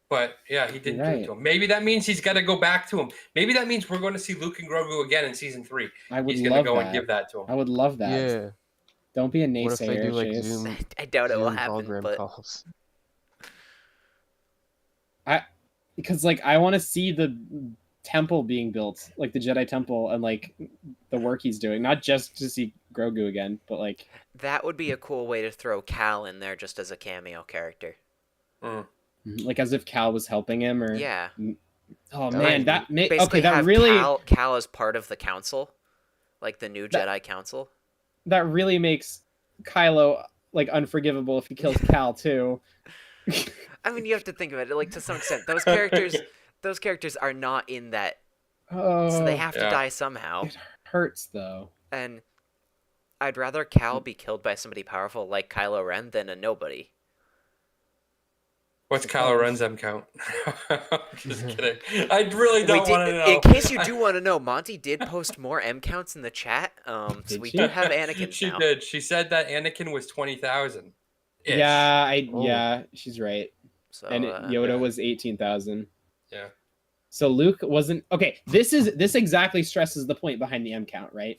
but yeah, he didn't do it Right. to him. Maybe that means he's got to go back to him. Maybe that means we're going to see Luke and Grogu again in season 3. I would He's going to love go that. and give that to him. I would love that. Yeah. Don't be a naysayer, What if they do like Chase. Zoom? I doubt it will Zoom happen, hologram but calls? Because like I want to see the temple being built, like the Jedi temple, and like the work he's doing, not just to see Grogu again, but like that would be a cool way to throw Cal in there just as a cameo character. like as if Cal was helping him, or Yeah. oh That man, would that Basically okay, that have really Cal as part of the council, like the new Jedi Council. that really makes Kylo like unforgivable if he kills Cal too. I mean, you have to think of it like to some extent. Those characters are not in that, Oh, so they have to Yeah. die somehow. it hurts though. And I'd rather Cal be killed by somebody powerful like Kylo Ren than a nobody. What's Kylo Ren's M count? Just kidding. I really don't want to know. In case you do want to know, Monty did post more M counts in the chat. So Did we she? do have Anakin She now. did. She said that Anakin was 20,000. Yeah, Oh. yeah, she's right. So And Yoda yeah. was 18,000. Yeah. So Luke wasn't okay. This exactly stresses the point behind the M count, right?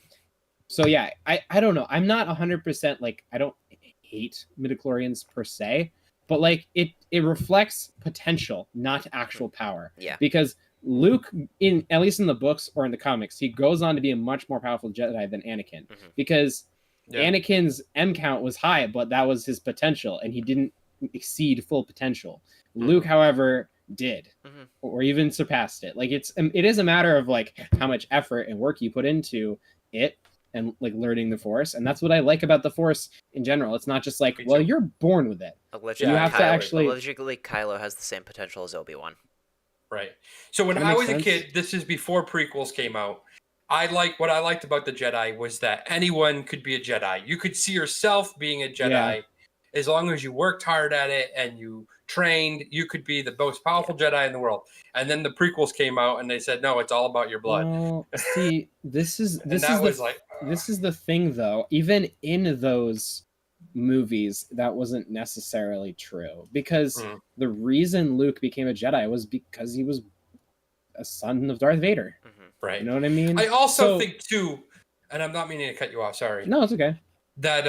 So yeah, I don't know. I'm not 100% like I don't hate midichlorians per se, but like it reflects potential, not actual power. Yeah. Because Luke, in at least in the books or in the comics, he goes on to be a much more powerful Jedi than Anakin. Mhm. Because Yeah. Anakin's M count was high, but that was his potential, and he didn't exceed full potential. Luke, however, did, Mhm. or even surpassed it. Like it is a matter of like how much effort and work you put into it, and like learning the Force, and that's what I like about the Force in general. It's not just like, Me well, too. you're born with it. Allegedly, You have to Kylo, actually- allegedly Kylo has the same potential as Obi-Wan. Right. So when That I makes was sense. a kid, this is before prequels came out. What I liked about the Jedi was that anyone could be a Jedi. You could see yourself being a Jedi Yeah. as long as you worked hard at it and you trained. You could be the most powerful Jedi in the world. And then the prequels came out and they said, no, it's all about your blood. Well, see, this is and that was like, this is the thing though. Even in those movies, that wasn't necessarily true, because Mm. the reason Luke became a Jedi was because he was a son of Darth Vader. right. You know what I mean? I also So- think too, and I'm not meaning to cut you off, sorry. No, it's okay. That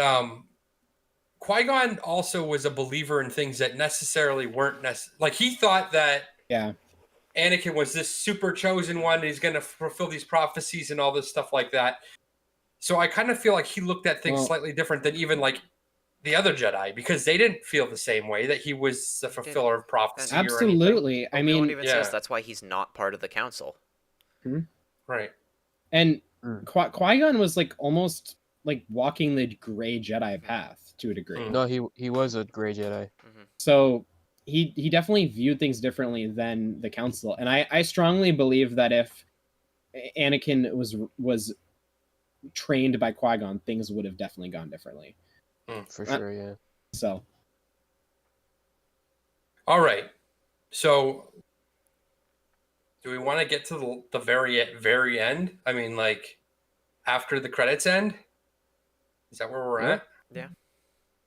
Qui-Gon also was a believer in things that necessarily weren't like he thought that Yeah. Anakin was this super chosen one, and he's going to fulfill these prophecies and all this stuff like that. So I kind of feel like he looked at things Well- slightly different than even like the other Jedi, because they didn't feel the same way that he was the fulfiller of prophecy. Or anything. Absolutely. I Obi-Wan mean, even yeah. says that's why he's not part of the council. Right. and Mm. Qui-Gon was like almost like walking the gray Jedi path to a degree. Mm. No, he was a gray Jedi. So he definitely viewed things differently than the council, and I strongly believe that if Anakin was trained by Qui-Gon, things would have definitely gone differently. For sure, yeah. So All right. So do we want to get to the very end? I mean, like after the credits end? Is that where we're Yeah. at? Yeah.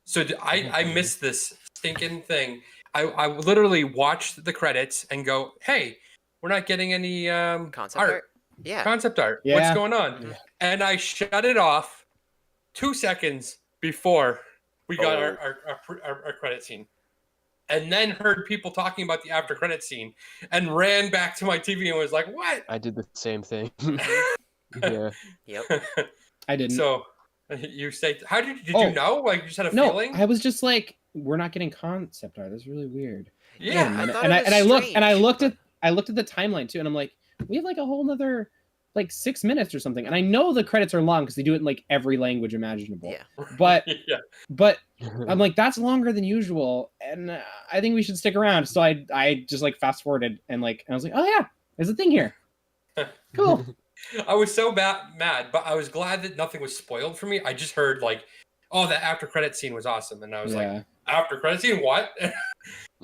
So I missed this stinking thing. I literally watched the credits and go, hey, we're not getting any Concept art? Yeah. Concept art. Yeah. What's going on? Mhm. And I shut it off 2 seconds before we got our credit scene. And then heard people talking about the after credit scene and ran back to my TV and was like, what? I did the same thing. Yeah. Yep. I didn't. So you say, how did Oh. you know? Like, you just had a No, feeling? I was just like, we're not getting concept art. That's really weird. Yeah. I thought and it was I looked strange, I looked at the timeline too, and I'm like, we have like a whole nother like 6 minutes or something. And I know the credits are long because they do it in like every language imaginable. Yeah. But yeah. but I'm like, that's longer than usual, and I think we should stick around. So I just like fast forwarded and I was like, oh yeah, there's a thing here. Cool. I was so mad, but I was glad that nothing was spoiled for me. I just heard like, oh, that after credit scene was awesome, and I was like, after credit scene, what?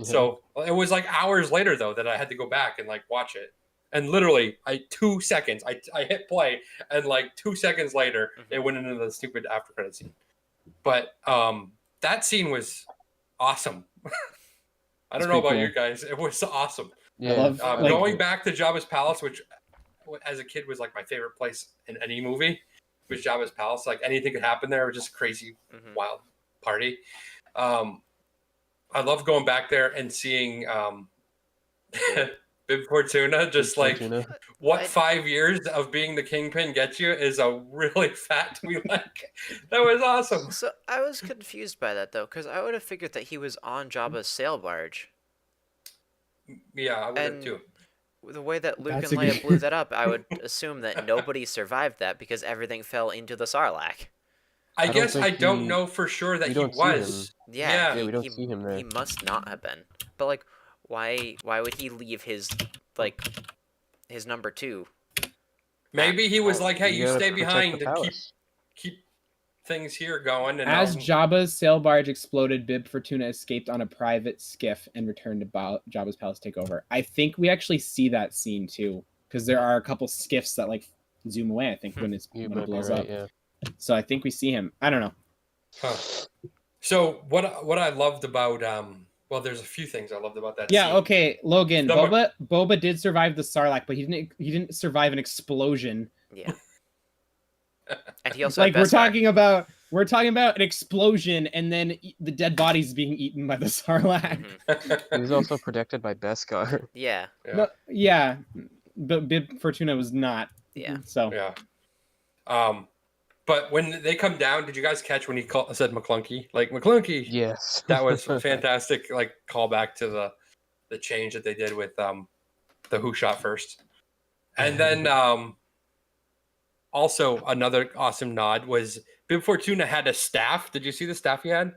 So it was like hours later though that I had to go back and like watch it. And literally, 2 seconds, I hit play, and like 2 seconds later, it went into the stupid after credit scene. But that scene was awesome. I don't know about you guys. It was awesome. Yeah. I love going back to Jabba's palace, which as a kid was like my favorite place in any movie, was Jabba's palace. Like anything could happen there. It was just a crazy, wild party. I love going back there and seeing Bib Fortuna, just like what 5 years of being the kingpin gets you is a really fat Twi'lek. That was awesome. So I was confused by that though, because I would have figured that he was on Jabba's sail barge. Yeah, I would have too. The way that Luke and Leia blew that up, I would assume that nobody survived that because everything fell into the Sarlacc. I guess I don't know for sure that he was. Yeah, we don't see him there. He must not have been. But like, why would he leave his his number 2? Maybe he was like, "Hey, you stay behind and keep things here going." And as Jabba's sail barge exploded, Bib Fortuna escaped on a private skiff and returned to Jabba's palace to take over. I think we actually see that scene too, because there are a couple skiffs that like zoom away. I think when it blows up. Yeah. So I think we see him. I don't know. Huh. So what I loved about well, there's a few things I loved about that. Yeah. Scene. Okay, Logan. Boba did survive the Sarlacc, but he didn't survive an explosion. Yeah. And he also like we're talking about an explosion and then the dead bodies being eaten by the Sarlacc. He was also protected by Beskar. Yeah. Yeah. But Bib Fortuna was not. Yeah. So. Yeah. But when they come down, did you guys catch when he said McClunky? Like McClunky. Yes. That was a fantastic like callback to the change that they did with the Who Shot First. And then also another awesome nod was Bib Fortuna had a staff. Did you see the staff he had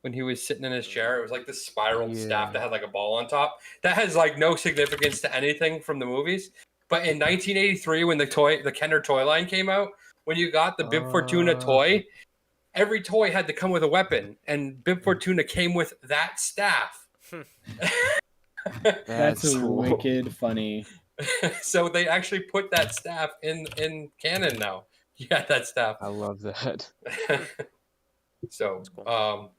when he was sitting in his chair? It was like this spiral staff that had like a ball on top. That has like no significance to anything from the movies. But in 1983, when the Kenner toy line came out, when you got the Bib Fortuna toy, every toy had to come with a weapon, and Bib Fortuna came with that staff. That's wicked funny. So they actually put that staff in canon now. Yeah, that staff. I love that. So,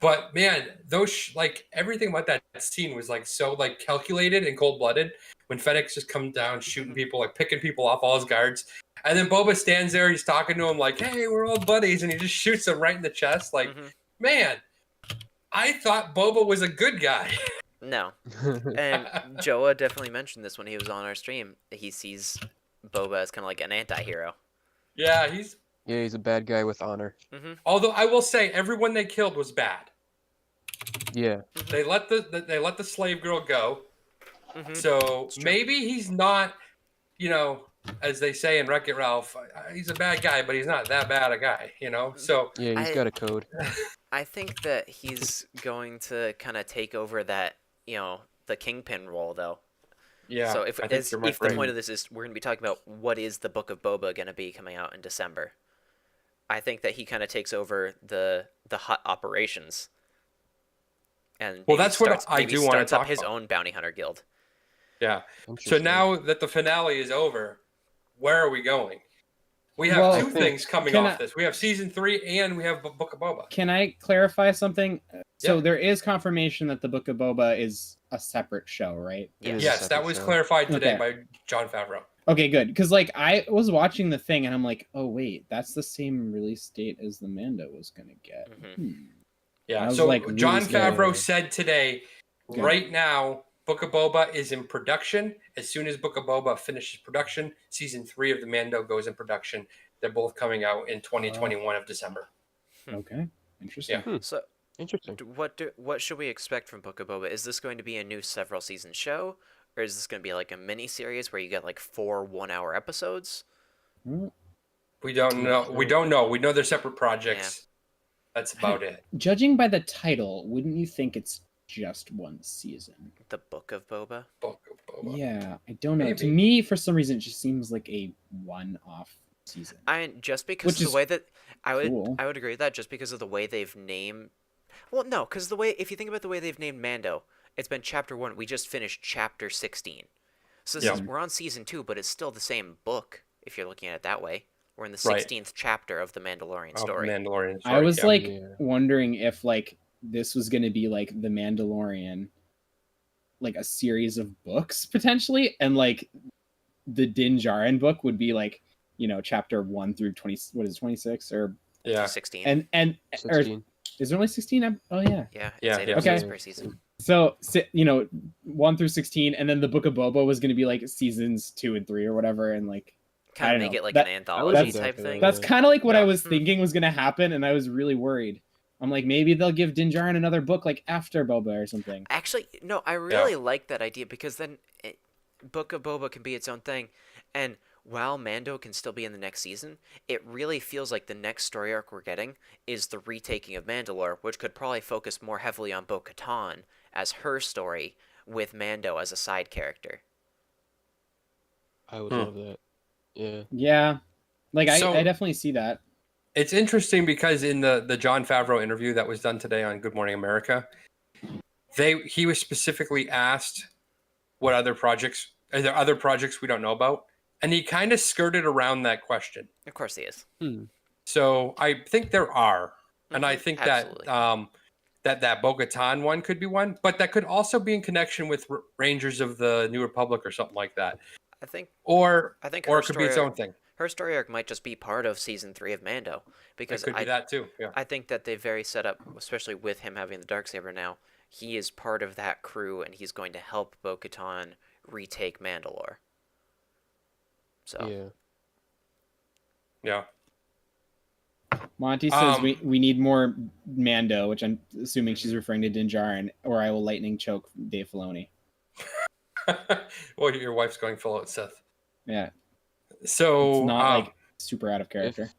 but man, those like everything about that scene was like so like calculated and cold blooded. When Fennec just comes down shooting people, like picking people off all his guards, and then Boba stands there, he's talking to him like, "Hey, we're all buddies," and he just shoots him right in the chest. Like, man, I thought Boba was a good guy. No, and Joa definitely mentioned this when he was on our stream. He sees Boba as kind of like an anti-hero. Yeah, he's a bad guy with honor. Although I will say, everyone they killed was bad. Yeah, they let the slave girl go. So maybe he's not, as they say in Wreck-It Ralph, he's a bad guy, but he's not that bad a guy, So yeah, he's got a code. I think that he's going to kind of take over that, the Kingpin role, though. Yeah. So if the point of this is we're going to be talking about what is the Book of Boba going to be coming out in December, I think that he kind of takes over the Hutt operations. And that's what I do want to talk about. His own bounty hunter guild. Yeah. So now that the finale is over, where are we going? We have Well, two things coming can off I- this. We have season 3 and we have Book of Boba. Can I clarify something? So Yeah. there is confirmation that the Book of Boba is a separate show, right? It is a Yes, that separate was show. clarified today Okay. by Jon Favreau. Okay, good. Because like I was watching the thing and I'm like, oh wait, that's the same release date as the Mando was gonna get. Yeah, I was, so like, really Jon scared. Favreau said today, Good. right now, Book of Boba is in production. As soon as Book of Boba finishes production, season 3 of the Mando goes in production. They're both coming out in 2021 of December. Okay, interesting. Yeah. So, Interesting. what should we expect from Book of Boba? Is this going to be a new several season show, or is this going to be like a mini series where you get like 4 1-hour episodes? Well, We don't know. We don't know. We know they're separate projects. That's about it. judging by the title, wouldn't you think it's just one season? The Book of Boba. Book of Boba. Yeah, I don't know. To Maybe. me, for some reason, it just seems like a one-off season. Just because Which of the is way that cool. I would agree with that, just because of the way they've named. Well, no, because if you think about the way they've named Mando, it's been chapter 1. We just finished chapter 16, so we're on season 2, but it's still the same book if you're looking at it that way. We're in the 16th chapter of the Mandalorian story. Mandalorian story. I was yeah. wondering if like this was going to be like the Mandalorian, like a series of books potentially, and like the Din Djarin book would be like, you know, chapter 1 through 20. What is it, 26 or 16. and or 16. is there only 16? Oh yeah. Yeah. Yeah, It's 8 yeah. episodes Okay. per season. So you know, 1 through 16, and then the Book of Boba was going to be like seasons 2 and 3 or whatever, and like I Kind of don't make know. it like That- an anthology that's- type thing. that's kind of like what I Yeah. was thinking was going to happen, and I was really worried. I'm like, maybe they'll give Din Djarin another book like after Boba or something. Actually, no, I really like that idea because then Book of Boba can be its own thing. And while Mando can still be in the next season, it really feels like the next story arc we're getting is the retaking of Mandalore, which could probably focus more heavily on Bo-Katan as her story with Mando as a side character. I would love that. Yeah. Yeah, like So- I definitely see that. It's interesting because in the Jon Favreau interview that was done today on Good Morning America, he was specifically asked what other projects are there other projects we don't know about, and he kind of skirted around that question. Of course he is. So I think there are, and I think Absolutely. that Bo-Katan one could be one, but that could also be in connection with Rangers of the New Republic or something like that, I think or her it could be its story- own thing. her story arc might just be part of season 3 of Mando It because could be that too. Yeah. I think that they very set up, especially with him having the Darksaber now, he is part of that crew and he's going to help Bo-Katan retake Mandalore. So Yeah. Yeah. Monty says we need more Mando, which I'm assuming she's referring to Din Djarin, or I will lightning choke Dave Filoni. Well, your wife's going full out, Seth. Yeah, So it's not like super out of character.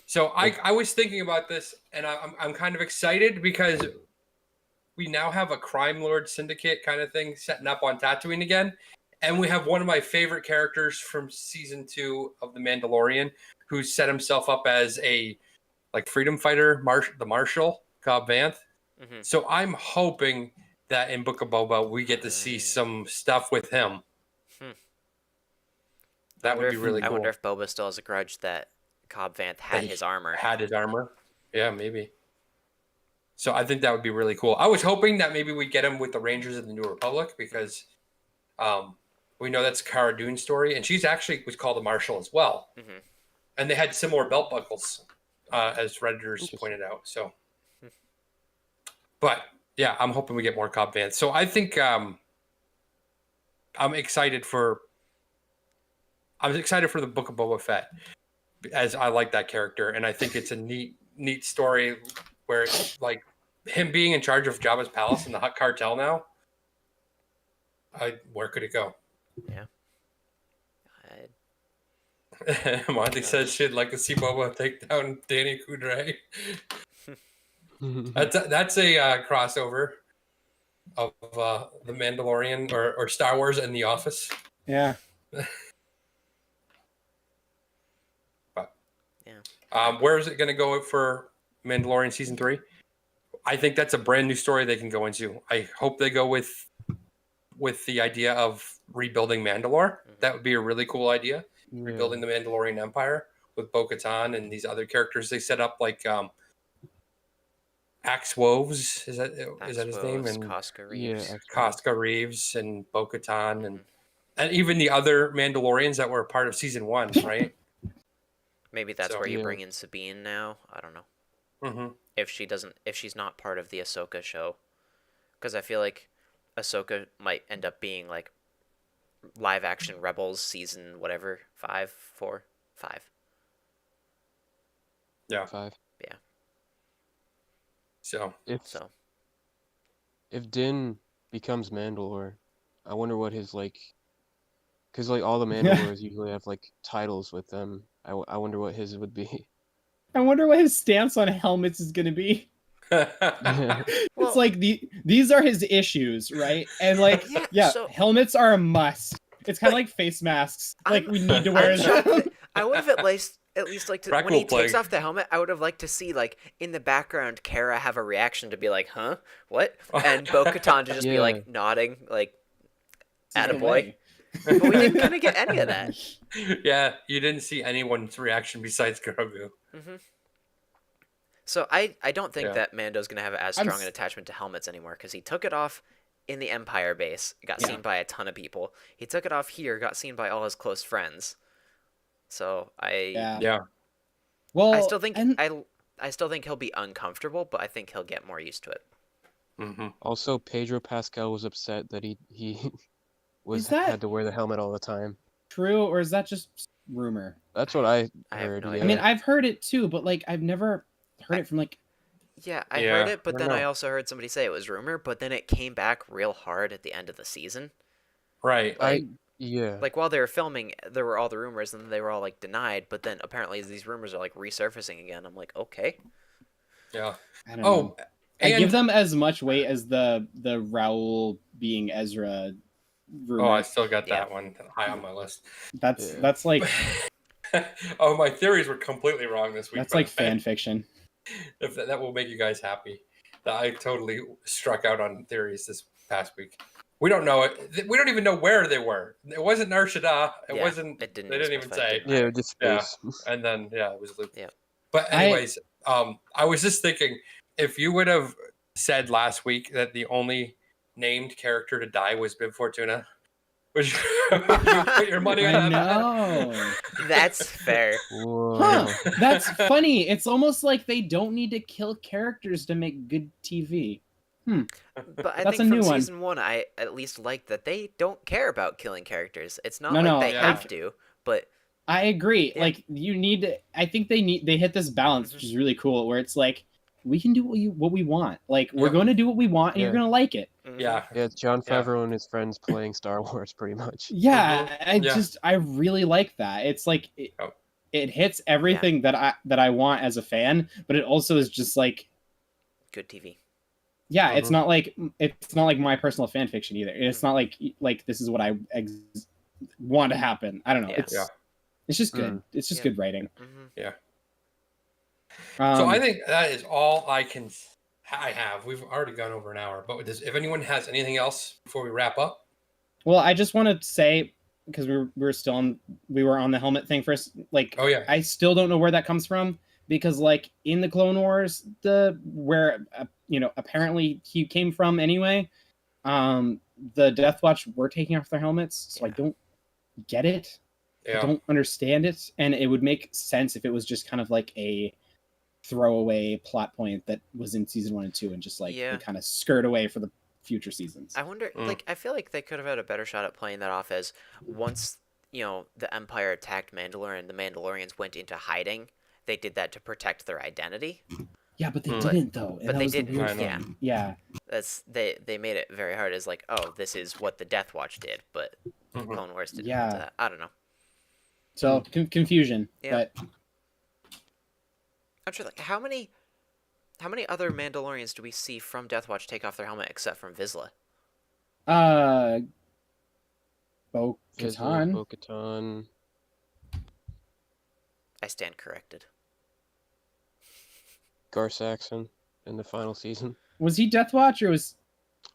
So I was thinking about this, and I'm kind of excited because we now have a crime lord syndicate kind of thing setting up on Tatooine again, and we have one of my favorite characters from season 2 of The Mandalorian, who set himself up as a like freedom fighter, the Marshal Cobb Vanth. Mhm. So I'm hoping that in Book of Boba we get to see some stuff with him. That would be really I cool. wonder if Boba still has a grudge that Cobb Vanth had That his armor. Had his armor. Yeah, maybe. So I think that would be really cool. I was hoping that maybe we'd get him with the Rangers of the New Republic because we know that's Cara Dune's story, and she's actually was called a Marshal as well. Mhm. And they had similar belt buckles, as Redditors Interesting. pointed out. So, but yeah, I'm hoping we get more Cobb Vanth. So I think I'm excited for. I was excited for the Book of Boba Fett, as I like that character, and I think it's a neat story where it's like him being in charge of Jabba's palace and the Hutt cartel now. Where could it go? Yeah. Monty says she'd like to see Boba take down Danny Kudrai. That's a crossover of the Mandalorian or Star Wars and The Office. Yeah. Where is it going to go for Mandalorian season 3? I think that's a brand new story they can go into. I hope they go with the idea of rebuilding Mandalore. That would be a really cool idea rebuilding the Mandalorian Empire with Bo-Katan and these other characters. They set up like Axe Woves, is that his name? And Casca Reeves. Yeah, Casca Reeves and Bo-Katan Mm-hmm. and even the other Mandalorians that were a part of season 1, right? Maybe that's So- where you Yeah. bring in Sabine now. I don't know. Mm-hmm. If she's not part of the Ahsoka show, because I feel like Ahsoka might end up being like live action Rebels season whatever 5. Yeah. 5. So So If Din becomes Mandalore, I wonder what his because like all the Mandalores usually have like titles with them. I wonder what his would be. I wonder what his stance on helmets is going to be. Yeah. Well- It's like these are his issues, right? And like, Yeah, so helmets are a must. It's kind of like face masks. Like we need to wear I'm shocked them. that- I would have at least liked to, when Brackle he takes plague. off the helmet, I would have liked to see like in the background Kara have a reaction to be like, huh? What? And Bo-Katan to just be Yeah. like nodding, like Either attaboy. way. But we didn't kind of get any of that. yeah, you didn't see anyone's reaction besides Grogu. Hmm. So I don't think Yeah. that Mando's gonna have as I'm strong s- an attachment to helmets anymore because he took it off in the Empire base, got Yeah. seen by a ton of people. He took it off here, got seen by all his close friends. So Yeah. Yeah. Well, I still think and- I still think he'll be uncomfortable, but I think he'll get more used to it. Mm-hmm. Also, Pedro Pascal was upset that he Is that- had to wear the helmet all the time. true, or is that just rumor? That's what I I have heard. no yeah. idea. I mean, I've heard it too, but like I've never heard it from like. Yeah, I Yeah, heard it, but I then don't I know. also heard somebody say it was rumor, but then it came back real hard at the end of the season. Right. Yeah. Like while they were filming, there were all the rumors, and they were all like denied. But then apparently these rumors are like resurfacing again. I'm like, okay. Yeah. I don't know. Oh, I and, give them as much weight as the Raoul being Ezra rumor. Oh, I still got Yeah. that one high on my list. that's Yeah. that's like oh, my theories were completely wrong this week. that's by like the way. fan fiction. If that will make you guys happy, that I totally struck out on theories this past week. We don't know it. We don't even know where they were. It wasn't Nar Shaddaa. It Yeah, wasn't. it didn't They didn't even specify, say. it didn't Yeah, matter. just Yeah. space. And then it was Luke. Yeah. But anyways, I was just thinking, if you would have said last week that the only named character to die was Bib Fortuna, would you put your money I on that? know. That's fair. Whoa. Huh. That's funny. It's almost like they don't need to kill characters to make good TV. But I That's think a from new one. season 1, I at least like that they don't care about killing characters. It's not No, like no, they yeah. have to, but I agree. Yeah. Like you need to, I think they hit this balance, which is really cool, where it's like we can do what we want. Like we're Yep. going to do what we want, and you're Yeah. going to like it. mhm. Yeah. Yeah, it's Jon Yeah. Favreau and his friends playing Star Wars, pretty much. Yeah, Mhm. I really like that. It's like Oh. it hits everything that I want as a fan, but it also is just like Good TV. yeah, it's Mhm. not like my personal fan fiction either. It's not like this is what I want to happen. I don't know. Yeah. It's Yeah. it's just good. It's just Yeah. good writing. Hmm. So I think that is all I have. We've already gone over an hour, but if anyone has anything else before we wrap up, well, I just want to say because we were on the helmet thing first. Like, oh yeah, I still don't know where that comes from because like in the Clone Wars, where apparently he came from anyway. The Death Watch were taking off their helmets, so I Yeah. don't get it. I yeah, don't understand it, and it would make sense if it was just kind of like a throwaway plot point that was in season 1 and 2 and just like Yeah. kind of skirt away for the future seasons. I wonder, Mm. like, I feel like they could have had a better shot at playing that off as once, the Empire attacked Mandalore and the Mandalorians went into hiding, they did that to protect their identity. Yeah, but they Mm. didn't though. And But that they was the didn't, weird I know. thing. Yeah. They made it very hard as like, oh, this is what the Death Watch did, but Mhm. Clone Wars didn't Yeah. do that. I don't know. So confusion. Yeah. But I'm sure, like, how many other Mandalorians do we see from Death Watch take off their helmet except from Vizsla? Bo-Katan. Bo-Katan. I stand corrected. Gar Saxon in the final season. Was he Death Watch or was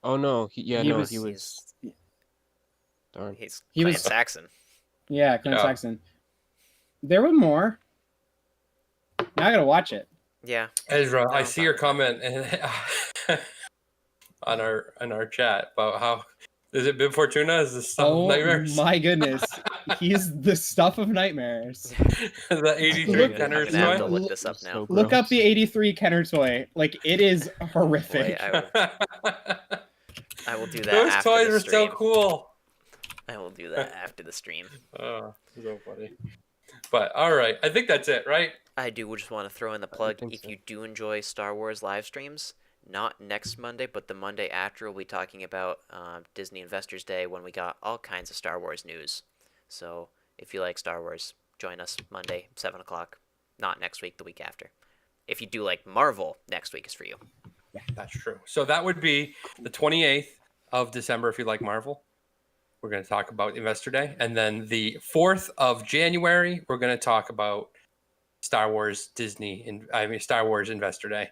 Oh no, he was. He's Darn. he's He Clan was- Saxon. yeah, Clan Yeah. Saxon. There were more. Now I gotta watch it. Yeah. Ezra, I I'm see fine your with that. comment on our chat about how is it Bib Fortuna? Is this stuff of Oh nightmares? my goodness. He's the stuff of nightmares. The 83 Look- I'm Kenner's gonna have to toy. look this up So now. Look up gross. the 83 Kenner toy. Like, it is horrific. Boy, I will do that Those after toys the are so stream. cool. I will do that after the stream. Oh, so funny. But all right, I think that's it, right? I do just want to throw in the plug. think If so. you do enjoy Star Wars live streams, not next Monday, but the Monday after, we'll be talking about Disney Investors Day when we got all kinds of Star Wars news. So if you like Star Wars, join us Monday, 7 o'clock. Not next week, the week after. If you do like Marvel, next week is for you. That's true. So that would be the 28th of December if you like Marvel. We're going to talk about Investor Day. And then the 4th of January, we're going to talk about Star Wars Star Wars Investor Day.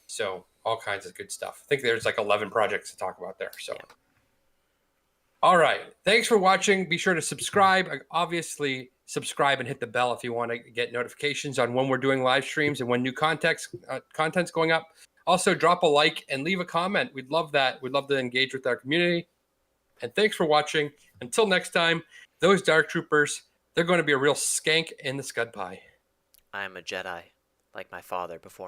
So all kinds of good stuff. I think there's like 11 projects to talk about there. So, Yeah. All right. Thanks for watching. Be sure to subscribe. Obviously, subscribe and hit the bell if you want to get notifications on when we're doing live streams and when new content's going up. Also, drop a like and leave a comment. We'd love that. We'd love to engage with our community. And thanks for watching. Until next time, those Dark Troopers, they're going to be a real skank in the scud pie. I am a Jedi, like my father before